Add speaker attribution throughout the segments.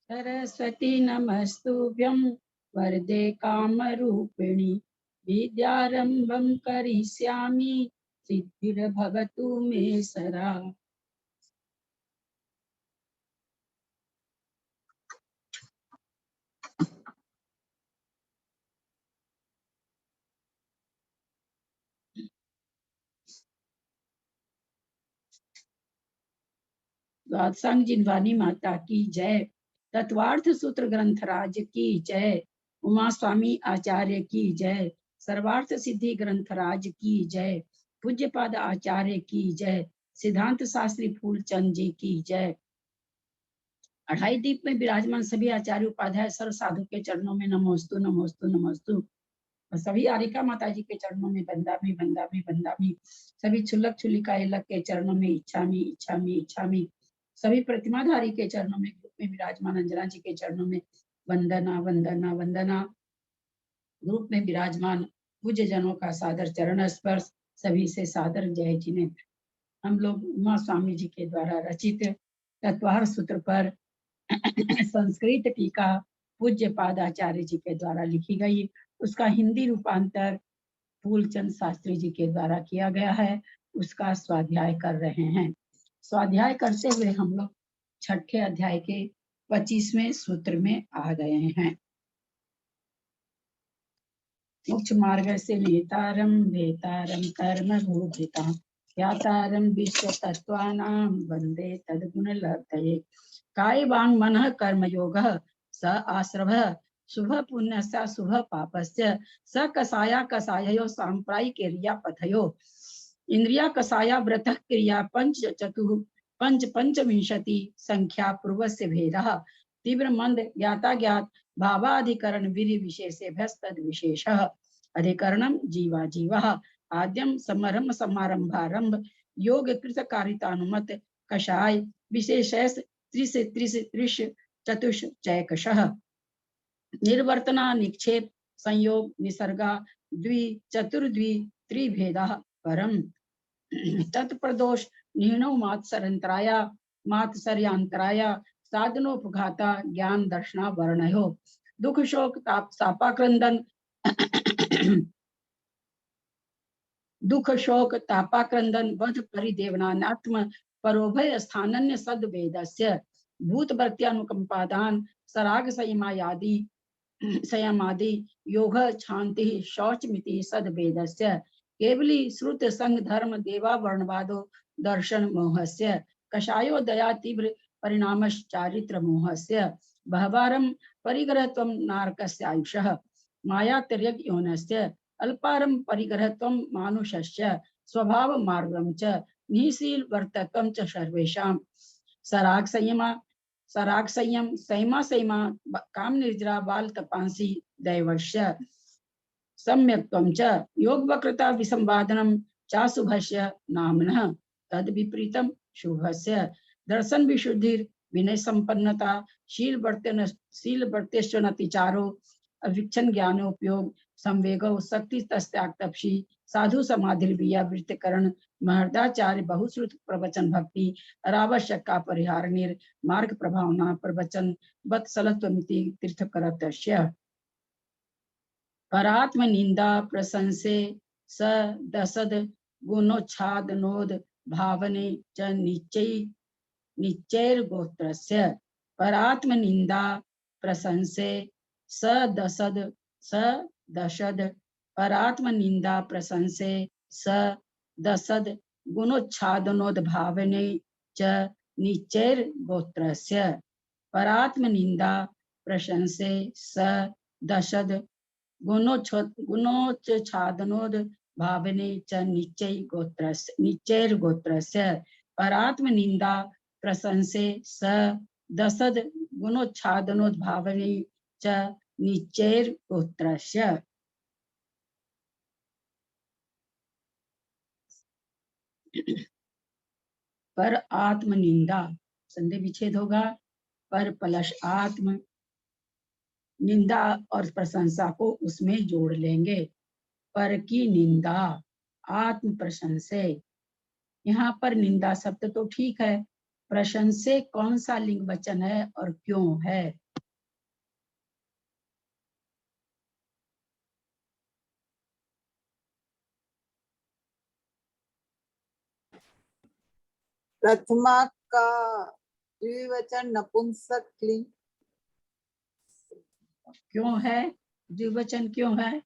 Speaker 1: सरस्वती नमस्तुभ्यं वरदे कामरूपिणि विद्यारम्भं करिष्यामि सिद्धिर्भवतु मे सदा। द्वादशांग जिनवानी माता की जय। तत्वार्थ सूत्र ग्रंथराज की जय। उमा स्वामी आचार्य की जय। सर्वार्थ सिद्धि ग्रंथराज की जय। पूज्यपाद आचार्य की जय। सिद्धांत शास्त्री फूलचंद जी की जय। अढ़ाई दीप में विराजमान सभी आचार्य उपाध्याय सर्व साधु के चरणों में नमोस्तु नमोस्तु नमोस्तु। और सभी आरिका माता जी के चरणों में बंदामी बंदामी बंदामी। सभी छुल्लक छुल्लिका इलक के चरणों में इच्छामी इच्छामी इच्छामी। सभी प्रतिमाधारी के चरणों में, ग्रुप में विराजमान अंजना जी के चरणों में वंदना वंदना वंदना। ग्रुप में विराजमान पूज्य जनों का सादर चरण स्पर्श। सभी से सादर जय जिन्हें। हम लोग उमा स्वामी जी के द्वारा रचित तत्वार सूत्र पर संस्कृत टीका पूज्य पादाचार्य जी के द्वारा लिखी गई, उसका हिंदी रूपांतर फूलचंद शास्त्री जी के द्वारा किया गया है। उसका स्वाध्याय कर रहे हैं। स्वाध्याय करते हुए हम लोग छठे अध्याय के 25वें सूत्र में आ गए हैं। मोक्ष मार्ग से नेतारम वेतारम कर्म भूषिता यातारम विश्व तत्वानां वंदे तद्गुण लब्धये। काय वांग मनः कर्म योगः स आश्रव शुभ पुण्यस्य शुभ पापस्य स कसाया कसायो सांप्रायिकेर्या पथयो इंद्रिया कसाया व्रतः क्रिया पंच चतुः पंच पंचविंशति संख्या पूर्वस्य भेदः तीव्र मंद ज्ञाता ज्ञात भावाधिकरण विधि विशेषेभ्यस्तद विशेषः अधिकरणम जीवा जीवः आद्यम समरम समारंभारंभ योग कृत कारितानुमत कषाय विशेषैस त्रिश त्रिश त्रिश चतुष चैकशः निर्वर्तना निक्षेप संयोग निसर्गा द्वि चतुर्द्वि त्रिभेदः परम तत्प्रदोष निहनो मात्सरंतराया मात्सर्यांतराया साधनोपघाता ज्ञान दर्शना वर्णयो दुख शोक ताप सापाक्रंदन दुख शोक तापाक्रंदन वध परिदेवनात्म परोभय स्थानन्य सद वेदस्य भूत भक्त्यानुकंपादान सराग संयमायादि संयमादि योग शांति शौचमिति सद वेदस्य केवली श्रुत संग धर्म देवा वर्णवादो दर्शन मोहस्य कषायो दया तीव्र परिणामश्च चारित्र मोहस्य बहवारं परिग्रहत्वं नारकस्य आयुषः माया तिर्यक योनस्य अल्पारं परिग्रहत्वं मानुषस्य स्वभाव मार्गं च निःशील वर्तत्वं च सर्वेषां सराग संयम सैमा सैमा काम निर्जरा बाल तपांसी दैवश्य सम्यक्त्वं च योग वक्रता विसंवादनम चाशुभस्य नामनः तद विपरीतम शुभस्य दर्शन विशुद्धि विनय संपन्नता शील वर्तेश्वनतिचारो अविक्षण ज्ञानोपयोग संवेगो शक्ति तस्त्याग तपसी साधु समाधिर्विया वृत्तिकरण महर्दाचार्य बहुश्रुत प्रवचन भक्ति अरावश्यक का परिहार मार्ग प्रभावना प्रवचन वत्सलत्वमिति तीर्थकरतस्य परात्म निंदा प्रशंसे स दसद गुणोच्छादनोद भावने च निश्चैर गोत्रस्य परात्म निंदा प्रशंसे स दशद परात्म निंदा प्रशंसे स दसद गुणोच्छादनोद भावने च निश्चैर गोत्रस्य परात्म निंदा प्रशंसे स दशद गुणोच्छादनोद भावने च निश्चैर गोत्रस्य परात्म निंदा प्रशंसे स दसद गुणोच्छादनोद भावने च निश्चैर गोत्रस्य। पर आत्म निंदा संधि विच्छेद होगा। पर प्लस आत्म निंदा और प्रशंसा को उसमें जोड़ लेंगे। पर की निंदा आत्म प्रशंसे। यहाँ पर निंदा शब्द तो ठीक है, प्रश्न से कौन सा लिंग वचन है और क्यों है?
Speaker 2: प्रथमा का द्विवचन नपुंसक लिंग।
Speaker 1: क्यों है द्विवचन, क्यों है?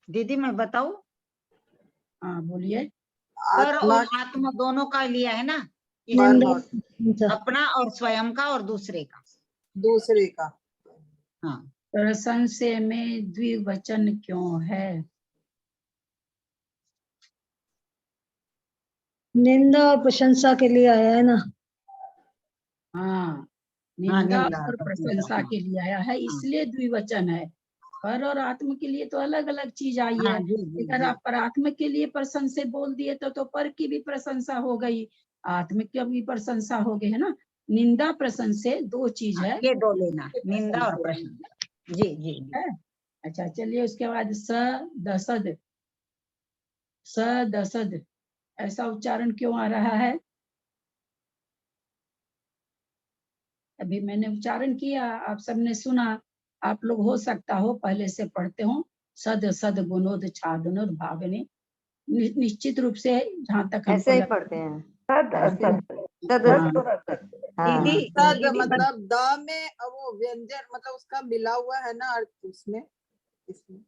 Speaker 3: दीदी मैं बताऊं?
Speaker 1: हाँ बोलिए।
Speaker 3: पर
Speaker 2: आत्मा
Speaker 3: और आत्मा दोनों का लिया है ना, अपना और स्वयं का और दूसरे का।
Speaker 2: दूसरे का।
Speaker 3: हाँ,
Speaker 1: प्रशंसे में द्विवचन क्यों है?
Speaker 4: निंदा और प्रशंसा के लिए आया है ना।
Speaker 1: हाँ, निंदा
Speaker 3: निंदा
Speaker 1: और
Speaker 3: और
Speaker 1: प्रशंसा
Speaker 3: हाँ।
Speaker 1: के लिए आया है, इसलिए द्विवचन है। पर और आत्म के लिए तो अलग अलग चीज आई है।
Speaker 3: हाँ, जी, जी,
Speaker 1: अगर
Speaker 3: जी।
Speaker 1: आप परात्म के लिए प्रशंसा बोल दिए तो पर की भी प्रशंसा हो गई, आत्म की भी प्रशंसा हो गई, है ना। निंदा प्रशंसा दो चीज है।
Speaker 3: ये दो लेना, निंदा और प्रशंसा। जी जी जी।
Speaker 1: है। अच्छा चलिए, उसके बाद सदसद, सदसद ऐसा उच्चारण क्यों आ रहा है? अभी मैंने उच्चारण किया, आप सबने सुना। आप लोग हो सकता हो पहले से पढ़ते हो, सद सद गुणोद छादनोद भागने। निश्चित रूप से जहाँ तक हमको
Speaker 5: ऐसे ही पढ़ते हैं।
Speaker 1: हाँ,
Speaker 3: दीदी
Speaker 2: सद
Speaker 3: दीदी
Speaker 2: मतलब द में वो व्यंजन मतलब उसका मिला हुआ है ना अर्थ उसमें, इसमें।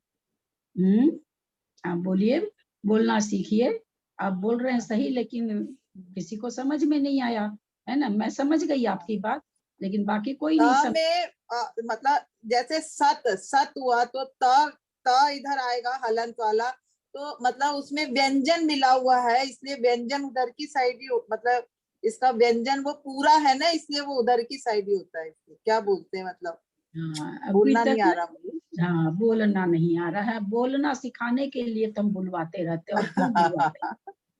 Speaker 1: आप बोलिए, बोलना सीखिए। आप बोल रहे हैं सही, लेकिन किसी को समझ में नहीं आया, है ना। मैं समझ गई आपकी बात, लेकिन बाकी कोई नहीं समझ।
Speaker 2: में मतलब जैसे सत सत हुआ तो त इधर आएगा हलंत वाला, तो मतलब उसमें व्यंजन मिला हुआ है, इसलिए व्यंजन उधर की साइड ही मतलब इसका व्यंजन वो पूरा है ना, इसलिए वो उधर की साइड ही होता है। इसलिए क्या बोलते हैं मतलब
Speaker 1: हाँ, अभी
Speaker 2: बोलना नहीं आ
Speaker 1: तक
Speaker 2: रहा मुझे।
Speaker 1: हाँ, बोलना नहीं आ रहा है। बोलना सिखाने के लिए तुम बुलवाते रहते हो, क्यों बुलवाते हैं?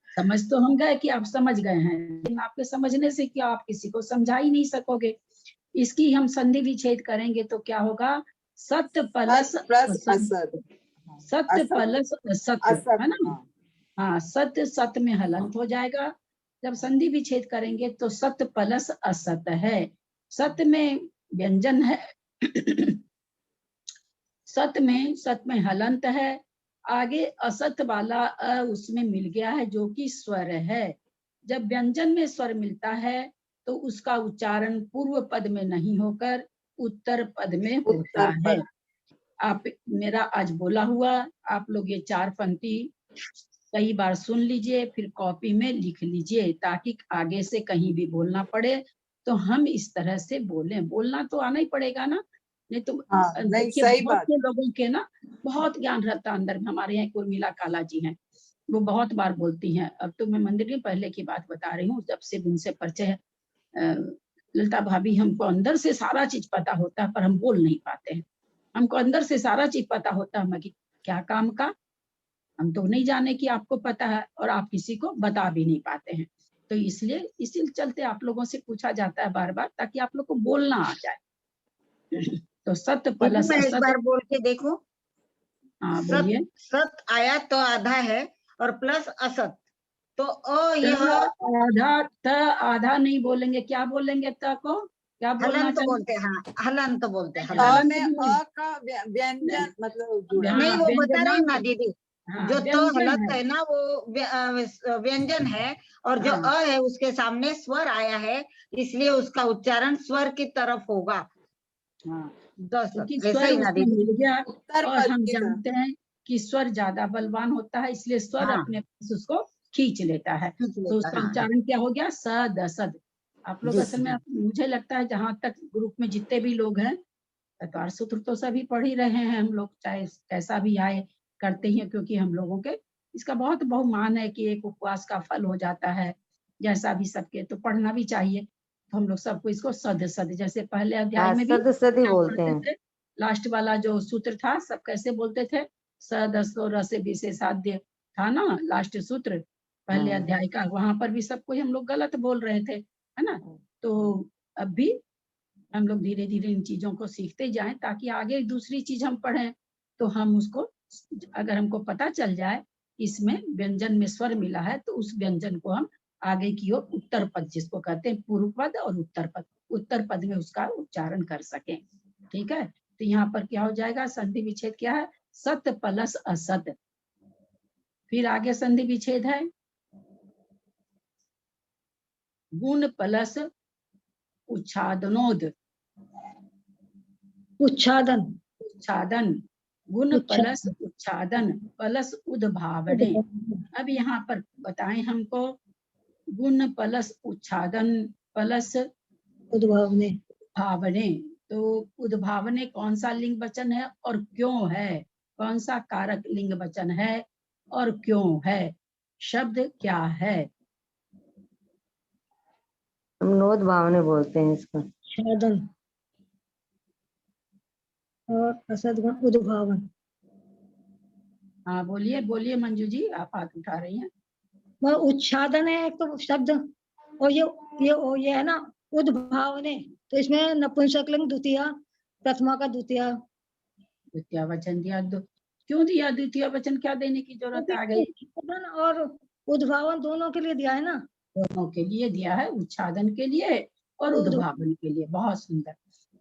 Speaker 1: समझ तो हम गए कि आप समझ गए हैं, लेकिन आपके समझने से क्या आप किसी को समझा ही नहीं सकोगे। इसकी हम संधि विच्छेद करेंगे तो क्या होगा? सत्य प्लस
Speaker 2: प्लस
Speaker 1: असत,
Speaker 2: असद,
Speaker 1: सत्य प्लस असत्य,
Speaker 2: असत,
Speaker 1: है ना। हाँ, सत्य सत्य में हलंत हो जाएगा। जब संधि विच्छेद करेंगे तो सत्य प्लस असत है। सत्य में व्यंजन है, सत में हलंत है, आगे असत वाला उसमें मिल गया है जो कि स्वर है। जब व्यंजन में स्वर मिलता है तो उसका उच्चारण पूर्व पद में नहीं होकर उत्तर पद में होता है। आप मेरा आज बोला हुआ आप लोग ये 4 पंक्ति कई बार सुन लीजिए, फिर कॉपी में लिख लीजिए, ताकि आगे से कहीं भी बोलना पड़े तो हम इस तरह से बोलें। बोलना तो आना ही पड़ेगा ना, नहीं तो
Speaker 2: नहीं
Speaker 1: देखिए
Speaker 2: सही
Speaker 1: बहुत
Speaker 2: बात।
Speaker 1: से लोगों के ना बहुत ज्ञान रहता है अंदर में। हमारे यहाँ उर्मिला काला जी हैं, वो बहुत बार बोलती हैं। अब तो मैं मंदिर की पहले की बात बता रही हूँ, जब से उनसे परिचय है। ललिता भाभी, हमको अंदर से सारा चीज पता होता है पर हम बोल नहीं पाते हैं। हमको अंदर से सारा चीज पता होता है, मगर क्या काम का हम तो नहीं जाने कि आपको पता है, और आप किसी को बता भी नहीं पाते हैं। तो इसलिए इसी चलते आप लोगों से पूछा जाता है बार बार, ताकि आप लोग को बोलना आ जाए। तो सत्य
Speaker 3: दीदी
Speaker 1: प्लस
Speaker 3: मैं एक
Speaker 1: असत।
Speaker 3: बार बोल के देखो।
Speaker 1: हाँ
Speaker 3: सत
Speaker 1: बोलिए।
Speaker 3: सत आया तो आधा है और प्लस असत तो यह
Speaker 1: आधा नहीं बोलेंगे, क्या बोलेंगे? त को क्या बोलना
Speaker 3: हलंत
Speaker 1: चाहिए?
Speaker 3: बोलते हैं। हाँ, हलंत बोलते हैं,
Speaker 2: अ
Speaker 3: हलंत।
Speaker 2: में अ का व्यंजन मतलब जुड़ा।
Speaker 3: नहीं, वो बता रही हूँ ना
Speaker 1: व्यंजनांग।
Speaker 3: दीदी,
Speaker 1: हाँ,
Speaker 3: जो तो
Speaker 1: व्यंजन
Speaker 3: हलंत
Speaker 1: है।
Speaker 3: है ना वो व्यंजन है, और जो
Speaker 1: हाँ,
Speaker 3: है उसके सामने स्वर आया है, इसलिए उसका उच्चारण स्वर की तरफ होगा।
Speaker 1: हाँ,
Speaker 3: दस
Speaker 1: क्योंकि
Speaker 3: ऐसा
Speaker 1: स्वर
Speaker 3: ही ना
Speaker 1: उसमें
Speaker 3: दीदी।
Speaker 1: मिल गया।
Speaker 2: उत्तर
Speaker 1: और
Speaker 2: पद
Speaker 1: हम
Speaker 2: की तरफ।
Speaker 1: जानते हैं कि स्वर ज्यादा बलवान होता है, इसलिए स्वर
Speaker 3: हाँ,
Speaker 1: अपने पास उसको खींच लेता है।
Speaker 3: खींच
Speaker 1: तो
Speaker 3: लेता।
Speaker 1: उसका
Speaker 3: हाँ
Speaker 1: उच्चारण क्या हो गया? सद। आप लोग
Speaker 3: जी
Speaker 1: असल में
Speaker 3: जी।
Speaker 1: मुझे लगता है जहां तक ग्रुप में जितने भी लोग हैं, तत्वार सूत्र तो सभी पढ़ ही रहे हैं। हम लोग चाहे कैसा भी आए करते ही हैं, क्योंकि हम लोगों के इसका बहुत बहुमान है कि एक उपवास का फल हो जाता है। जैसा भी सबके तो पढ़ना भी चाहिए। तो हम लोग सबको इसको सद सद, जैसे पहले अध्याय में भी
Speaker 5: सद सद ही
Speaker 1: क्या
Speaker 5: बोलते
Speaker 1: पढ़ते
Speaker 5: हैं।
Speaker 1: थे, लास्ट वाला जो सूत्र था सब कैसे बोलते थे? सदसो रस विशेषाद्य था ना लास्ट सूत्र पहले अध्याय का, वहां पर भी सब कोई हम लोग गलत बोल रहे थे, है ना। तो अब भी हम लोग धीरे धीरे इन चीजों को सीखते जाएं, ताकि आगे दूसरी चीज हम पढ़ें तो हम उसको, अगर हमको पता चल जाए इसमें व्यंजन में स्वर मिला है तो उस व्यंजन को हम आगे की ओर उत्तर पद जिसको कहते हैं पूर्व पद और उत्तर पद में उसका उच्चारण कर सकें। ठीक है, तो यहाँ पर क्या हो जाएगा, संधि विच्छेद क्या है, सत प्लस असत। फिर आगे संधि विच्छेद है गुण प्लस उच्छादनोद,
Speaker 4: उच्छादन
Speaker 1: उच्छादन, गुण प्लस उच्छादन प्लस उद्भावने। अब यहाँ पर बताएं हमको, गुण प्लस उच्छादन प्लस
Speaker 4: उद्भावने।
Speaker 1: भावने, तो उद्भावने कौन सा लिंग वचन है और क्यों है, कौन सा कारक लिंग वचन है और क्यों है, शब्द क्या है?
Speaker 5: हम नोद भावने बोलते हैं इसको।
Speaker 4: छादन और असदगुण उद्भावन।
Speaker 1: हाँ बोलिए बोलिए मंजू जी, आप हाथ उठा रही हैं।
Speaker 4: वह उच्छादन है एक तो शब्द, और ये है ना उद्भावने, तो इसमें नपुंसकलिंग द्वितीय, प्रथमा का द्वितीय।
Speaker 1: द्वितीय वचन दिया, क्यों दिया द्वितीय वचन, क्या देने की जरूरत आ गई?
Speaker 4: उच्छादन और उद्भावन दोनों के लिए दिया है ना।
Speaker 1: दोनों के लिए दिया है, उच्छादन के लिए और उद्भावन के लिए। बहुत सुंदर।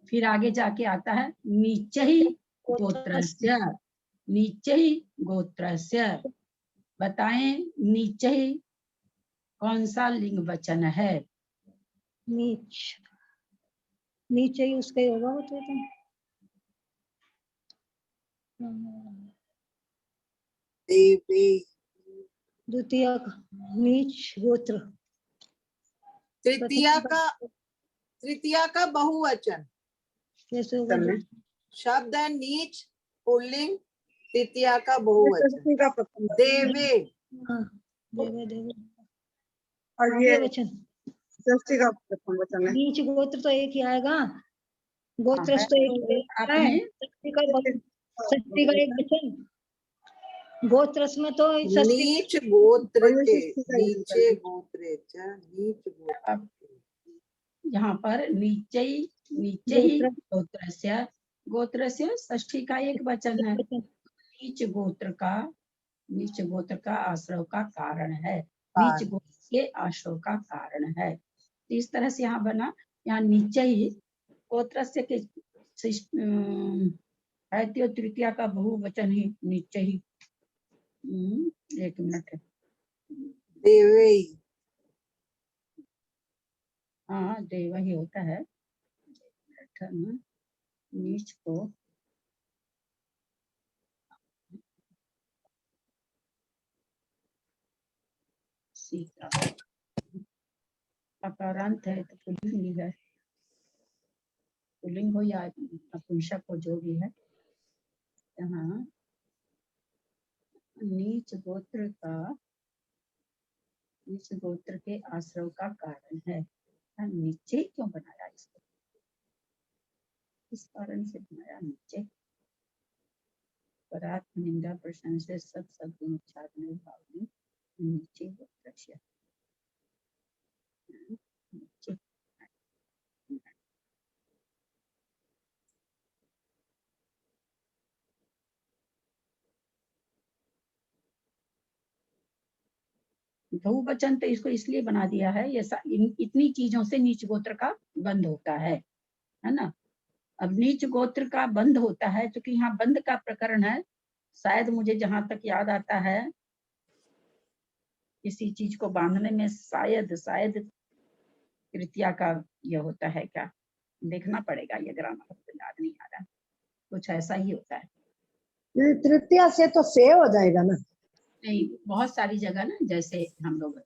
Speaker 1: फिर आगे जाके आता है नीचे ही गोत्रस्य, नीचे ही गोत्रस्य। बताएं नीचे ही कौन सा लिंग वचन है?
Speaker 4: नीचे ही उसका ही होगा वो तो।
Speaker 2: देवे
Speaker 4: द्वितीय नीच गोत्र।
Speaker 2: तृतीया का बहुवचन
Speaker 4: कैसे होगा?
Speaker 2: शब्द है नीच पुल्लिंग, तृतीया का बहुवचन देवे।
Speaker 4: हाँ, देवे देवे।
Speaker 6: और ये
Speaker 4: वचन
Speaker 6: षष्ठी का प्रथम वचन है।
Speaker 4: नीच गोत्र तो एक ही आएगा, गोत्र तो एक है।
Speaker 1: आपने
Speaker 4: षष्ठी का एक वचन, गोत्रस में तो
Speaker 2: नीच गोत्र के, नीचे गोत्रे च, नीच गोत्र।
Speaker 1: यहाँ पर नीचे ही गोत्रस्य, गोत्रस्य षष्ठी का एक वचन है। नीच गोत्र का आश्रव का कारण है, नीच गोत्र के आश्रव का कारण है। तो इस तरह से यहाँ बना, यहाँ नीचे ही गोत्रस्य के है, तृतीया का बहुवचन ही नीचे ही। एक मिनट,
Speaker 2: देवे।
Speaker 1: हाँ देव ही होता है। नीच को सीता, अकारांत है तो पुल्लिंग है, पुल्लिंग हो या नपुंसक हो, जो भी है। यहाँ नीच गोत्र के आश्रव का कारण है। नीचे क्यों बनाया इसको, इस कारण से बनाया नीचे। परात निंदा प्रशंसा सब सद्गुण उच्चारण भावनी नीचे गोत्रस्य। नीचे बहुवचन तो इसको इसलिए बना दिया है, ये इतनी चीजों से नीच गोत्र का बंध होता है ना। अब नीच गोत्र का बंध होता है क्योंकि यहाँ बंध का प्रकरण है। शायद मुझे जहां तक याद आता है, किसी चीज को बांधने में शायद तृतीया का ये होता है क्या, देखना पड़ेगा, ये ग्रामर तो याद नहीं आ रहा, कुछ ऐसा ही होता है।
Speaker 6: तृतीया से तो से हो जाएगा ना।
Speaker 1: नहीं, बहुत सारी जगह ना, जैसे हम लोग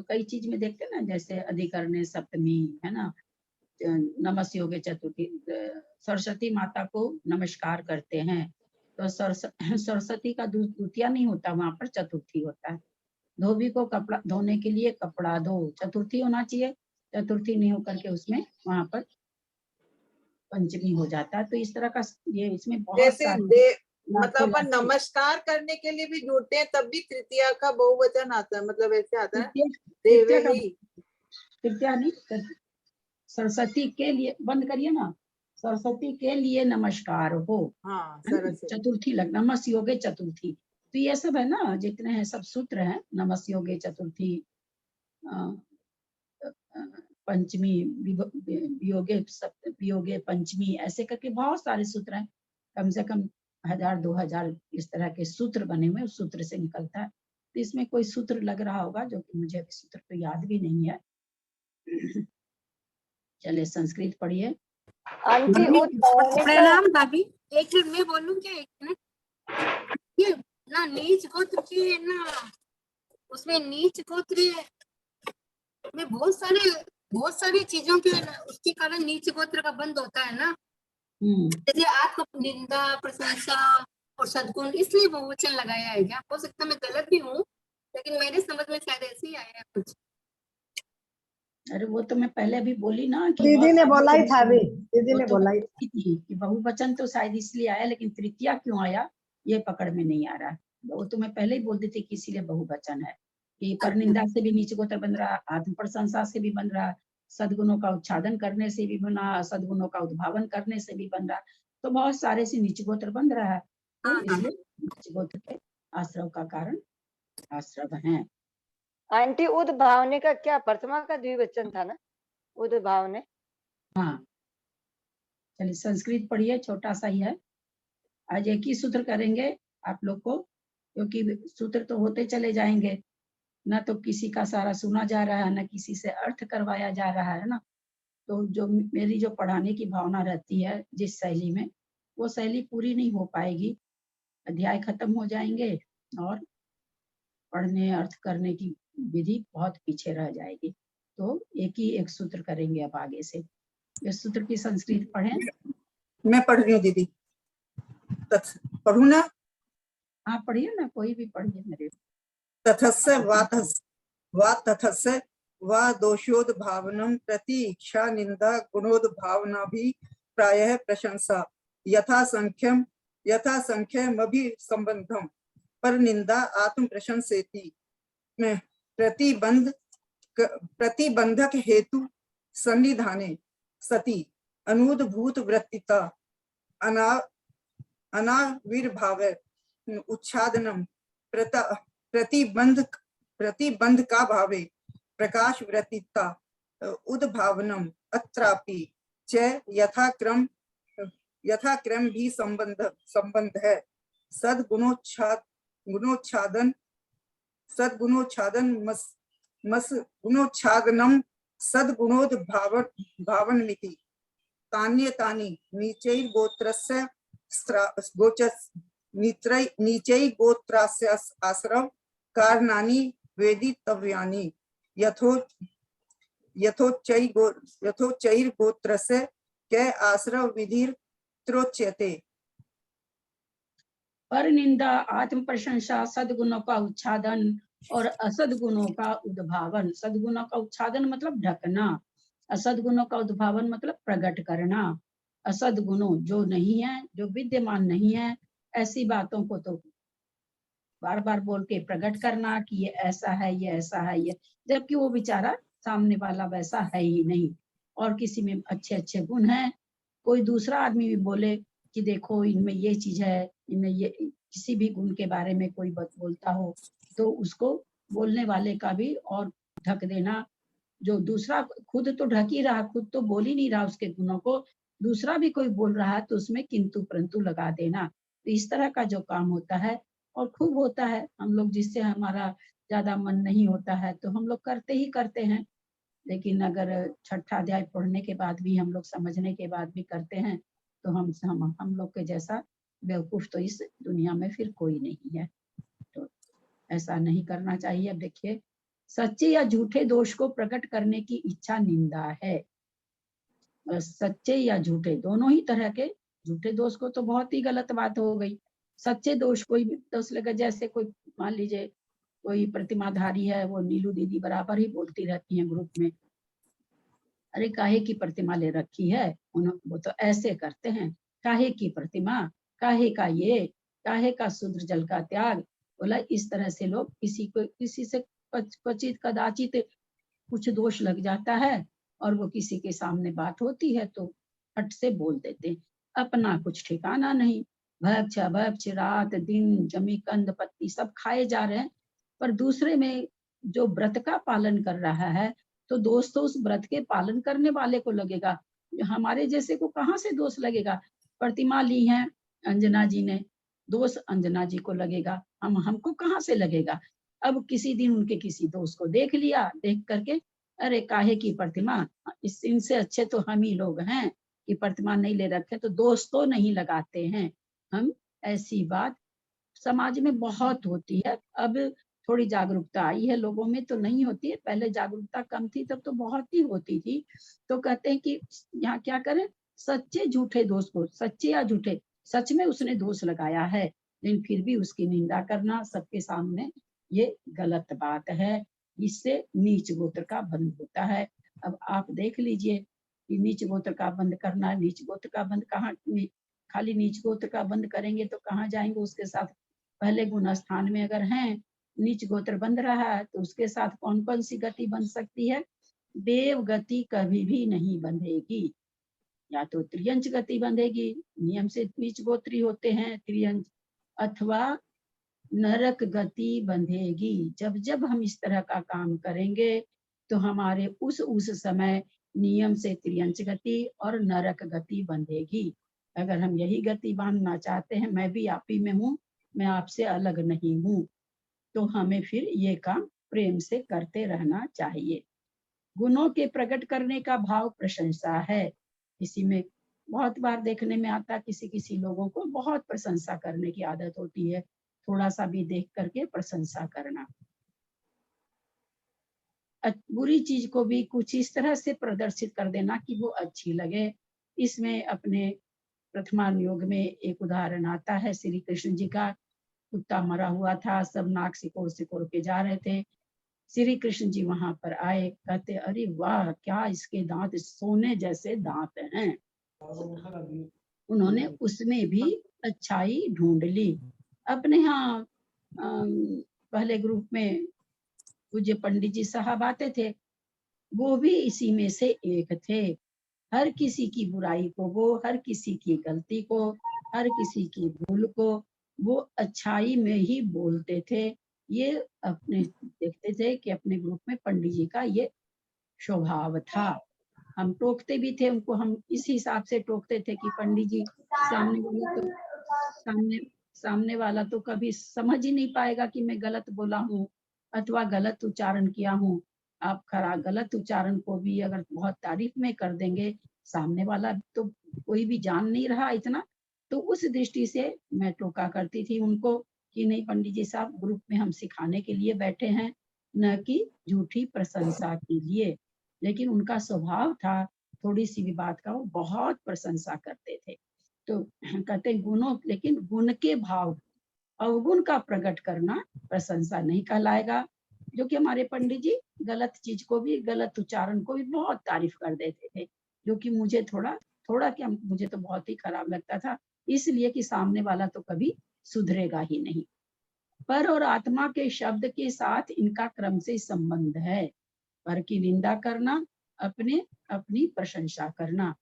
Speaker 1: कई चीज में देखते हैं ना, जैसे अधिकरणे सप्तमी है ना, नमस योगे चतुर्थी, सरस्वती माता को नमस्कार करते हैं तो सरस्वती का द्वितीया नहीं होता, वहां पर चतुर्थी होता है। धोबी को कपड़ा धोने के लिए कपड़ा धो, चतुर्थी होना चाहिए, चतुर्थी नहीं होकर के उसमें वहां पर पंचमी हो जाता है। तो इस तरह का ये इसमें बहुत सारे
Speaker 2: मतलब अपन नमस्कार करने के लिए भी जुड़ते हैं, तब भी तृतीया का बहुवचन आता है, मतलब ऐसे आता है देवे ही।
Speaker 1: तृतीया नहीं, सरस्वती के लिए, बंद करिए ना, सरस्वती के लिए नमस्कार हो।
Speaker 2: हाँ,
Speaker 1: चतुर्थी लगना, नमस योगे चतुर्थी, तो ये सब है ना, जितने हैं सब सूत्र हैं, नमस्योगे चतुर्थी, पंचमी, वियोगे सप्त, वियोगे पंचमी, ऐसे करके बहुत सारे सूत्र हैं, कम से कम 1000-2000 इस तरह के सूत्र बने हुए, उस सूत्र से निकलता है। तो इसमें कोई सूत्र लग रहा होगा, जो कि मुझे अभी सूत्र तो याद भी नहीं है। चलिए संस्कृत पढ़िए।
Speaker 5: आंटी उद भावने का
Speaker 7: प्रणाम भाभी, एक मिनट मैं बोलूं क्या, एक मिनट। ये ना नीच गोत्र की है ना, उसमें नीच गोत्र में बहुत सारी चीजों के उसके कारण नीच गोत्र का बंद होता है ना, जैसे आत्म निंदा, प्रशंसा और सद्गुण, इसलिए बहुवचन लगाया है क्या? हो सकता है मैं गलत भी हूँ, लेकिन मेरे समझ में शायद ऐसे ही आया है कुछ।
Speaker 1: अरे वो तो मैं पहले अभी बोली ना कि
Speaker 6: दीदी
Speaker 1: बहुत
Speaker 6: ने
Speaker 1: सारे
Speaker 6: बोला ही था अभी,
Speaker 1: वो
Speaker 6: दीदी ने
Speaker 1: तो
Speaker 6: बोला ही
Speaker 1: बोली थी कि बहुवचन तो शायद इसलिए आया, लेकिन तृतीया क्यों आया ये पकड़ में नहीं आ रहा है। वो तो मैं पहले ही बोल दी थी कि इसीलिए बहुवचन है, कि परनिंदा से भी नीच गोत्र बन रहा, आत्म प्रशंसा से भी बन रहा, सद्गुणों का उच्छादन करने से भी बना, सद्गुणों का उद्भावन करने से भी बन रहा, तो बहुत सारे से नीच गोत्र बन रहा है। तो इसलिए नीच गोत्र के आश्रव का कारण आश्रव है।
Speaker 5: आंटी उद भावने का क्या प्रथमा का द्विवचन था ना, उद भावने।
Speaker 1: हाँ चलिए संस्कृत पढ़िए, छोटा सा ही है, आज एक ही सूत्र करेंगे आप लोग को, क्योंकि सूत्र तो होते चले जाएंगे, ना तो किसी का सारा सुना जा रहा है, ना किसी से अर्थ करवाया जा रहा है ना। तो जो मेरी जो पढ़ाने की भावना रहती है जिस शैली में, वो शैली पूरी नहीं हो पाएगी, अध्याय खत्म हो जाएंगे और पढ़ने अर्थ करने की विधि बहुत पीछे रह जाएगी। तो एक ही एक सूत्र करेंगे अब आगे से। इस सूत्र की संस्कृत पढ़ें।
Speaker 6: मैं पढ़ रही हूँ दीदी, पढ़ू ना?
Speaker 1: हाँ पढ़िए ना, कोई भी पढ़िए मेरे।
Speaker 6: तथस्य वा तथस्य वा दोषोद्भावनं प्रति इच्छा निंदा गुणोद्भावना भी प्रायः प्रशंसा यथा संख्यम अभिसंबंधम पर निंदा आत्म प्रशंसेति में प्रतिबंधक हेतु सन्निधाने सति अनूद्भूत वृत्तिता अनाविर्भाव उच्छादनम प्रतिबंध का भावे प्रकाश वृत्तिता उद्भावनम अत्रापि च यथाक्रम भी संबंध है। गुणोच्छादनम सद्गुणोद्भावनमिति तान्यतानि नीचैर्गोत्रस्य आश्रव कारणानि वेदितव्यानि यथोच्चैर्गोत्रस्य के आश्रव विधिर्त्रोच्यते।
Speaker 1: पर निंदा, आत्म प्रशंसा, सद्गुणों का उच्छादन और असद्गुणों का उद्भावन। सद्गुणों का उच्छादन मतलब ढकना, असद्गुणों का उद्भावन मतलब प्रकट करना। असद्गुणों जो नहीं है, जो विद्यमान नहीं है, ऐसी बातों को तो बार बार बोल के प्रकट करना कि ये ऐसा है, ये ऐसा है, ये, जबकि वो बेचारा सामने वाला वैसा है ही नहीं। और किसी में अच्छे अच्छे गुण हैं, कोई दूसरा आदमी भी बोले कि देखो इनमें ये चीज है, इनमें ये, किसी भी गुण के बारे में कोई बोलता हो तो उसको बोलने वाले का भी और ढक देना। जो दूसरा खुद तो ढक ही रहा, खुद तो बोल ही नहीं रहा उसके गुणों को, दूसरा भी कोई बोल रहा है तो उसमें किंतु परंतु लगा देना। तो इस तरह का जो काम होता है और खूब होता है, हम लोग जिससे हमारा ज्यादा मन नहीं होता है तो हम लोग करते ही करते हैं, लेकिन अगर छठा अध्याय पढ़ने के बाद भी हम लोग समझने के बाद भी करते हैं तो हम लोग के जैसा बेवकूफ तो इस दुनिया में फिर कोई नहीं है। तो ऐसा नहीं करना चाहिए। अब देखिए, सच्चे या झूठे दोष को प्रकट करने की इच्छा निंदा है। सच्चे या झूठे दोनों ही तरह के, झूठे दोष को तो बहुत ही गलत बात हो गई। सच्चे दोष कोई दोष लगा, जैसे कोई मान लीजिए कोई प्रतिमाधारी है, वो नीलू दीदी बराबर ही बोलती रहती हैं ग्रुप में, अरे काहे की प्रतिमा ले रखी है, वो तो ऐसे करते हैं, काहे की प्रतिमा, काहे का ये, काहे का शूद्र जल का त्याग। बोला इस तरह से लोग किसी से क्वचित कदाचित कुछ दोष लग जाता है और वो किसी के सामने बात होती है तो फट से बोल देते हैं, अपना कुछ ठिकाना नहीं। भक्ष अभक्ष रात दिन जमी कंद पत्ती सब खाए जा रहे हैं, पर दूसरे में जो व्रत का पालन कर रहा है तो दोष तो उस व्रत के पालन करने वाले को लगेगा, हमारे जैसे को कहाँ से दोष लगेगा। प्रतिमा ली है अंजना जी ने, दोष अंजना जी को लगेगा, हमको कहाँ से लगेगा। अब किसी दिन उनके किसी दोस्त को देख लिया, देख करके अरे काहे की प्रतिमा, इनसे अच्छे तो हम ही लोग हैं कि प्रतिमा नहीं ले रखे, तो दोस्त तो नहीं लगाते हैं हम। ऐसी बात समाज में बहुत होती है। अब थोड़ी जागरूकता आई है लोगों में, तो नहीं होती है, पहले जागरूकता कम थी तब तो बहुत ही होती थी। तो कहते हैं कि यहाँ क्या करें, सच्चे झूठे दोष को, सच्चे या झूठे, सच में उसने दोष लगाया है लेकिन फिर भी उसकी निंदा करना सबके सामने, ये गलत बात है। इससे नीच गोत्र का बंध होता है। अब आप देख लीजिए कि नीच गोत्र का बंद करना, नीच गोत्र का बंद कहाँ, खाली नीच गोत्र का बंद करेंगे तो कहाँ जाएंगे, उसके साथ पहले गुण स्थान में अगर हैं नीच गोत्र बंध रहा है तो उसके साथ कौन कौन सी गति बन सकती है। देव गति कभी भी नहीं बंधेगी, या तो त्रियंच गति बंधेगी, नियम से नीच गोत्री होते हैं त्रियंच, अथवा नरक गति बंधेगी। जब जब हम इस तरह का काम करेंगे तो हमारे उस समय नियम से त्रियंच गति और नरक गति बंधेगी। अगर हम यही गति बांधना चाहते हैं, मैं भी आप ही में हूँ, मैं आपसे अलग नहीं हूँ, तो हमें फिर ये काम प्रेम से करते रहना चाहिए। गुणों के प्रकट करने का भाव प्रशंसा है। इसी में बहुत बार देखने में आता, किसी किसी लोगों को बहुत प्रशंसा करने की आदत होती है, थोड़ा सा भी देख करके प्रशंसा करना। बुरी चीज को भी कुछ इस तरह से प्रदर्शित कर देना कि वो अच्छी लगे। इसमें अपने प्रथमान योग में एक उदाहरण आता है, श्री कृष्ण जी का कुत्ता मरा हुआ था, सब नाक सिकोड़ सिकोड़ के जा रहे थे। श्री कृष्ण जी वहां पर आए, कहते अरे वाह क्या इसके दांत सोने जैसे दांत हैं। उन्होंने उसमें भी अच्छाई ढूंढ ली। अपने यहाँ पहले ग्रुप में पूज्य पंडित जी साहब आते थे, वो भी इसी में से एक थे। हर किसी की बुराई को वो, हर किसी की गलती को, हर किसी की भूल को वो अच्छाई में ही बोलते थे। ये अपने देखते थे कि अपने ग्रुप में पंडित जी का ये स्वभाव था। हम टोकते भी थे उनको, हम इस हिसाब से टोकते थे कि पंडित जी सामने वाला तो कभी समझ ही नहीं पाएगा कि मैं गलत बोला हूँ अथवा गलत उच्चारण किया हूँ। आप गलत उच्चारण को भी अगर बहुत तारीफ में कर देंगे, सामने वाला तो कोई भी जान नहीं रहा इतना, तो उस दृष्टि से मैं टोका करती थी उनको कि नहीं पंडित जी साहब, ग्रुप में हम सिखाने के लिए बैठे हैं, न कि झूठी प्रशंसा के लिए। लेकिन उनका स्वभाव था, थोड़ी सी भी बात का वो बहुत प्रशंसा करते थे। तो कहते गुणों, लेकिन गुण के भाव, अवगुण का प्रकट करना प्रशंसा नहीं कहलाएगा। जो कि हमारे पंडित जी गलत चीज को भी, गलत उच्चारण को भी बहुत तारीफ कर देते थे, जो कि मुझे थोड़ा क्या, मुझे तो बहुत ही खराब लगता था, इसलिए कि सामने वाला तो कभी सुधरेगा ही नहीं। पर और आत्मा के शब्द के साथ इनका क्रम से संबंध है। पर की निंदा करना, अपनी प्रशंसा करना,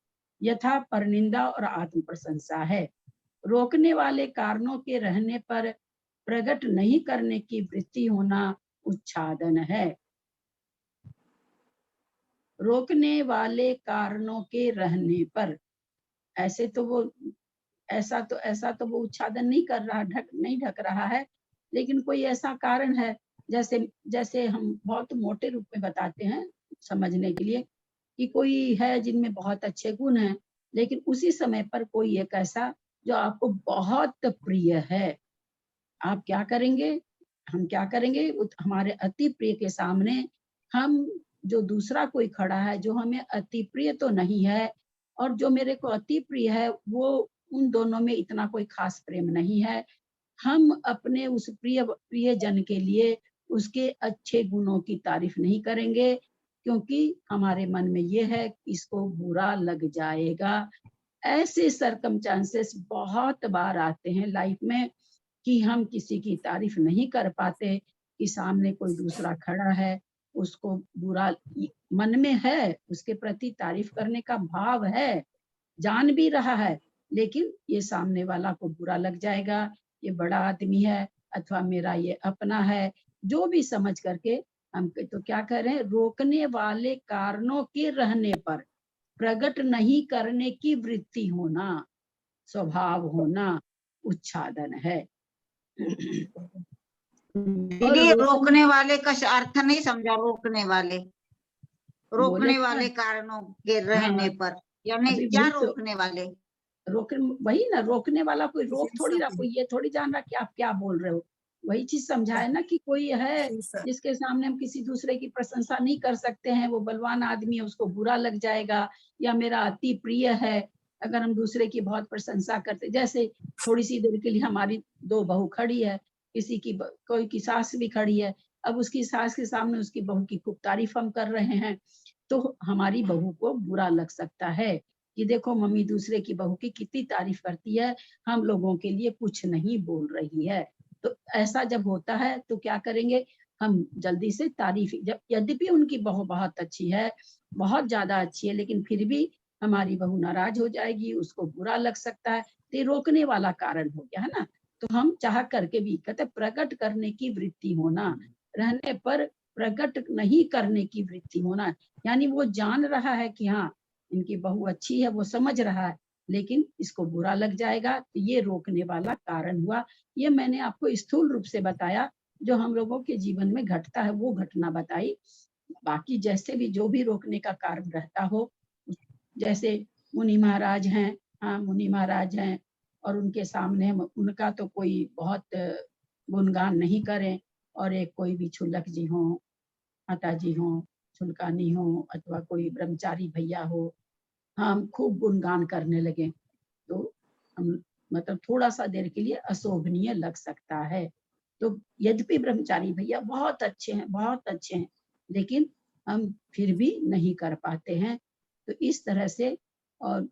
Speaker 1: यथा परनिंदा और आत्म प्रशंसा है। रोकने वाले कारणों के रहने पर प्रकट नहीं करने की वृत्ति होना उच्छादन है। रोकने वाले कारणों के रहने पर, ऐसा तो वो उच्छादन नहीं कर रहा, नहीं ढक रहा है, लेकिन कोई ऐसा कारण है, जैसे हम बहुत मोटे रूप में बताते हैं समझने के लिए, कि कोई है जिनमें बहुत अच्छे गुण हैं, लेकिन उसी समय पर कोई एक ऐसा जो आपको बहुत प्रिय है, आप क्या करेंगे, हम क्या करेंगे, हमारे अति प्रिय के सामने हम, जो दूसरा कोई खड़ा है जो हमें अति प्रिय तो नहीं है और जो मेरे को अति प्रिय है, वो उन दोनों में इतना कोई खास प्रेम नहीं है, हम अपने उस प्रिय जन के लिए उसके अच्छे गुणों की तारीफ नहीं करेंगे, क्योंकि हमारे मन में ये है कि इसको बुरा लग जाएगा। ऐसे सरकमस्टांसेस बहुत बार आते हैं लाइफ में कि हम किसी की तारीफ नहीं कर पाते, कि सामने कोई दूसरा खड़ा है, उसको बुरा मन में है, उसके प्रति तारीफ करने का भाव है, जान भी रहा है, लेकिन ये सामने वाला को बुरा लग जाएगा, ये बड़ा आदमी है अथवा मेरा ये अपना है, जो भी समझ करके हम तो क्या कर रहे हैं, रोकने वाले कारणों के रहने पर प्रकट नहीं करने की वृत्ति होना, स्वभाव होना उच्छादन है। और
Speaker 3: दीदी रोकने वाले का अर्थ नहीं समझा। रोकने
Speaker 1: बोले
Speaker 3: वाले कारणों के रहने पर यानी
Speaker 1: अभी
Speaker 3: क्या
Speaker 1: वही तो
Speaker 3: रोकने वाले?
Speaker 1: वही ना, रोकने वाला कोई रोक थोड़ी रहा, कोई ये थोड़ी जान रहा कि आप क्या बोल रहे हो। वही चीज समझाए ना कि कोई है जिसके सामने हम किसी दूसरे की प्रशंसा नहीं कर सकते हैं, वो बलवान आदमी है, उसको बुरा लग जाएगा, या मेरा अति प्रिय है अगर हम दूसरे की बहुत प्रशंसा करते। जैसे थोड़ी सी देर के लिए हमारी दो बहू खड़ी है, किसी की कोई की सास भी खड़ी है, अब उसकी सास के सामने उसकी बहू की खूब तारीफ हम कर रहे हैं, तो हमारी बहू को बुरा लग सकता है कि देखो मम्मी दूसरे की बहू की कितनी तारीफ करती है, हम लोगों के लिए कुछ नहीं बोल रही है। तो ऐसा जब होता है तो क्या करेंगे, हम जल्दी से तारीफ, जब यद्यपि उनकी बहू बहुत अच्छी है, बहुत ज्यादा अच्छी है, लेकिन फिर भी हमारी बहू नाराज हो जाएगी, उसको बुरा लग सकता है, तो ये रोकने वाला कारण हो गया है ना। तो हम चाह करके भी कहते प्रकट करने की वृत्ति होना, रहने पर प्रकट नहीं करने की वृत्ति होना, यानी वो जान रहा है कि हाँ इनकी बहू अच्छी है, वो समझ रहा है, लेकिन इसको बुरा लग जाएगा, तो ये रोकने वाला कारण हुआ। ये मैंने आपको स्थूल रूप से बताया, जो हम लोगों के जीवन में घटता है वो घटना बताई। बाकी जैसे भी जो भी रोकने का कारण रहता हो, जैसे मुनि महाराज हैं, हाँ मुनि महाराज हैं, और उनके सामने हम उनका तो कोई बहुत गुणगान नहीं करें, और एक कोई भी छुलक जी हो, माता जी हो, छुलकानी हो, अथवा कोई ब्रह्मचारी भैया हो, हम खूब गुणगान करने लगे, तो हम मतलब थोड़ा सा देर के लिए अशोभनीय लग सकता है। तो यद्यपि ब्रह्मचारी भैया बहुत अच्छे हैं, बहुत अच्छे हैं, लेकिन हम फिर भी नहीं कर पाते हैं। तो इस तरह से, और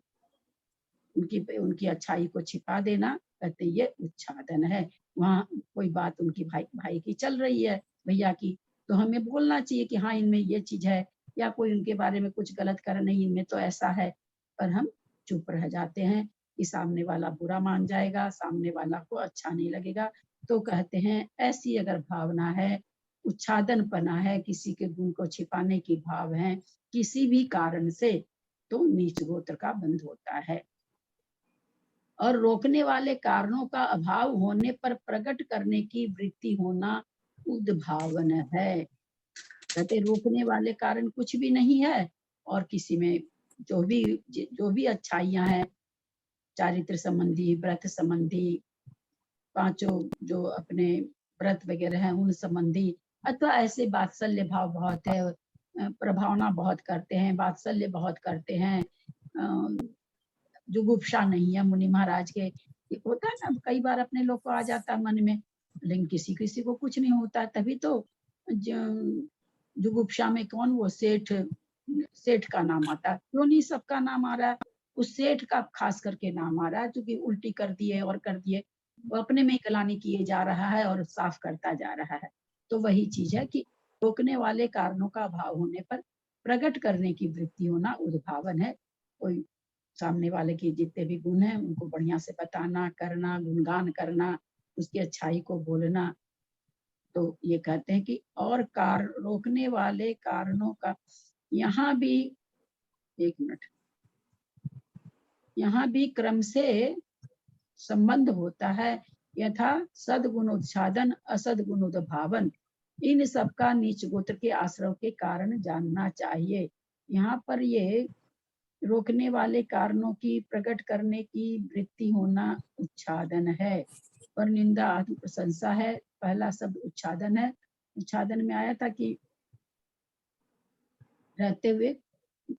Speaker 1: उनकी अच्छाई को छिपा देना, कहते ये उच्छादन है। वहाँ कोई बात उनकी भाई की चल रही है, भैया की, तो हमें बोलना चाहिए कि हाँ इनमें ये चीज है, या कोई उनके बारे में कुछ गलत कर, नहीं इनमें तो ऐसा है, पर हम चुप रह जाते हैं कि सामने वाला बुरा मान जाएगा, सामने वाला को अच्छा नहीं लगेगा। तो कहते हैं ऐसी अगर भावना है, उच्छादनपना है, किसी के गुण को छिपाने की भाव है किसी भी कारण से, तो नीच गोत्र का बंध होता है। और रोकने वाले कारणों का अभाव होने पर प्रकट करने की वृत्ति होना उद्भावन है। कहते रोकने वाले कारण कुछ भी नहीं है, और किसी में जो भी अच्छाइयां हैं, चारित्र संबंधी, व्रत संबंधी, पांचों जो अपने व्रत वगैरह हैं उन संबंधी, अथवा ऐसे वात्सल्य भाव बहुत है, प्रभावना बहुत करते हैं, वात्सल्य बहुत करते हैं, जुगुप्सा नहीं है मुनि महाराज के। ये होता है ना, कई बार अपने लोग को आ जाता है मन में, लेकिन किसी किसी को कुछ नहीं होता। तभी तो जुगुप्सा में कौन, वो सेठ का नाम आता है, क्यों नहीं सबका नाम आ रहा है, उस सेठ का खास करके नाम आ रहा है, क्योंकि उल्टी कर दिए और कर दिए, वो अपने में गलानी किए जा रहा है और साफ करता जा रहा है। तो वही चीज है कि रोकने वाले कारणों का अभाव होने पर प्रकट करने की वृत्ति होना उद्भावन है। कोई सामने वाले के जितने भी गुण हैं उनको बढ़िया से बताना, करना, गुणगान करना, उसकी अच्छाई को बोलना। तो ये कहते हैं कि और रोकने वाले कारणों का, यहाँ भी एक मिनट, यहाँ भी क्रम से संबंध होता है, यथा सदगुणोच्छादन असदगुणोद्भावन, इन सबका नीच गोत्र के आश्रव के कारण जानना चाहिए। यहाँ पर ये रोकने वाले कारणों की प्रकट करने की वृत्ति होना उच्छादन है, और निंदा आत्म प्रशंसा है। पहला शब्द उच्छादन है। उच्छादन में आया था कि रहते हुए,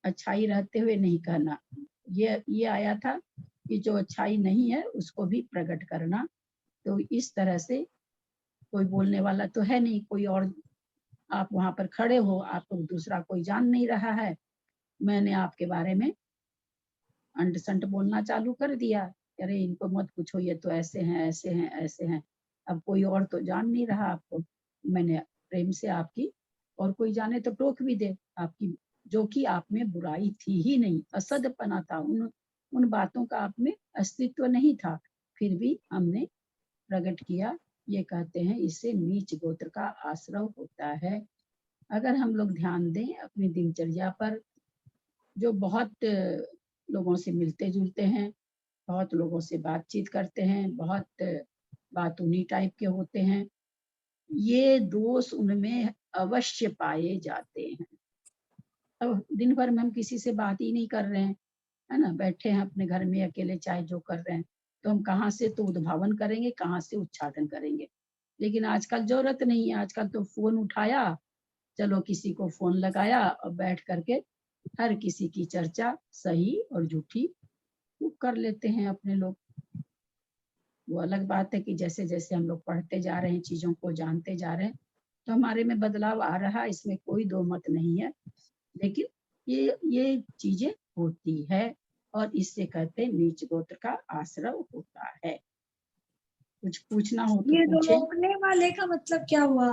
Speaker 1: अच्छाई रहते हुए नहीं कहना, ये आया था कि जो अच्छाई नहीं है उसको भी प्रकट करना। तो इस तरह से कोई बोलने वाला तो है नहीं, कोई और, आप वहां पर खड़े हो, आपको दूसरा कोई जान नहीं रहा है, मैंने आपके बारे में अंट संट बोलना चालू कर दिया, अरे इनको मत पूछो, ये तो ऐसे हैं ऐसे हैं ऐसे हैं। अब कोई और तो जान नहीं रहा आपको, मैंने प्रेम से आपकी, और कोई जाने तो टोक भी दे आपकी, जो कि आप में बुराई थी ही नहीं, असदपना था, उन बातों का आप में अस्तित्व नहीं था, फिर भी हमने प्रकट किया। ये कहते हैं इससे नीच गोत्र का आश्रव होता है। अगर हम लोग ध्यान दें अपनी दिनचर्या पर, जो बहुत लोगों से मिलते जुलते हैं, बहुत लोगों से बातचीत करते हैं, बहुत बातूनी टाइप के होते हैं, ये दोष उनमें अवश्य पाए जाते हैं। अब दिन भर में हम किसी से बात ही नहीं कर रहे हैं, है ना, बैठे हैं अपने घर में अकेले चाहे जो कर रहे हैं, तो हम कहाँ से तो उद्भावन करेंगे, कहाँ से उच्चाटन करेंगे। लेकिन आजकल जरूरत नहीं है, आजकल तो फोन उठाया, चलो किसी को फोन लगाया और बैठ करके हर किसी की चर्चा सही और झूठी कर लेते हैं अपने लोग। वो अलग बात है कि जैसे जैसे हम लोग पढ़ते जा रहे हैं, चीजों को जानते जा रहे हैं, तो हमारे में बदलाव आ रहा है, इसमें कोई दो मत नहीं है। लेकिन ये चीजें होती है और इससे कहते हैं नीच गोत्र का आश्रव होता है। कुछ पूछना हो तो
Speaker 4: ये
Speaker 1: पूछे।
Speaker 4: रोकने वाले का मतलब क्या हुआ?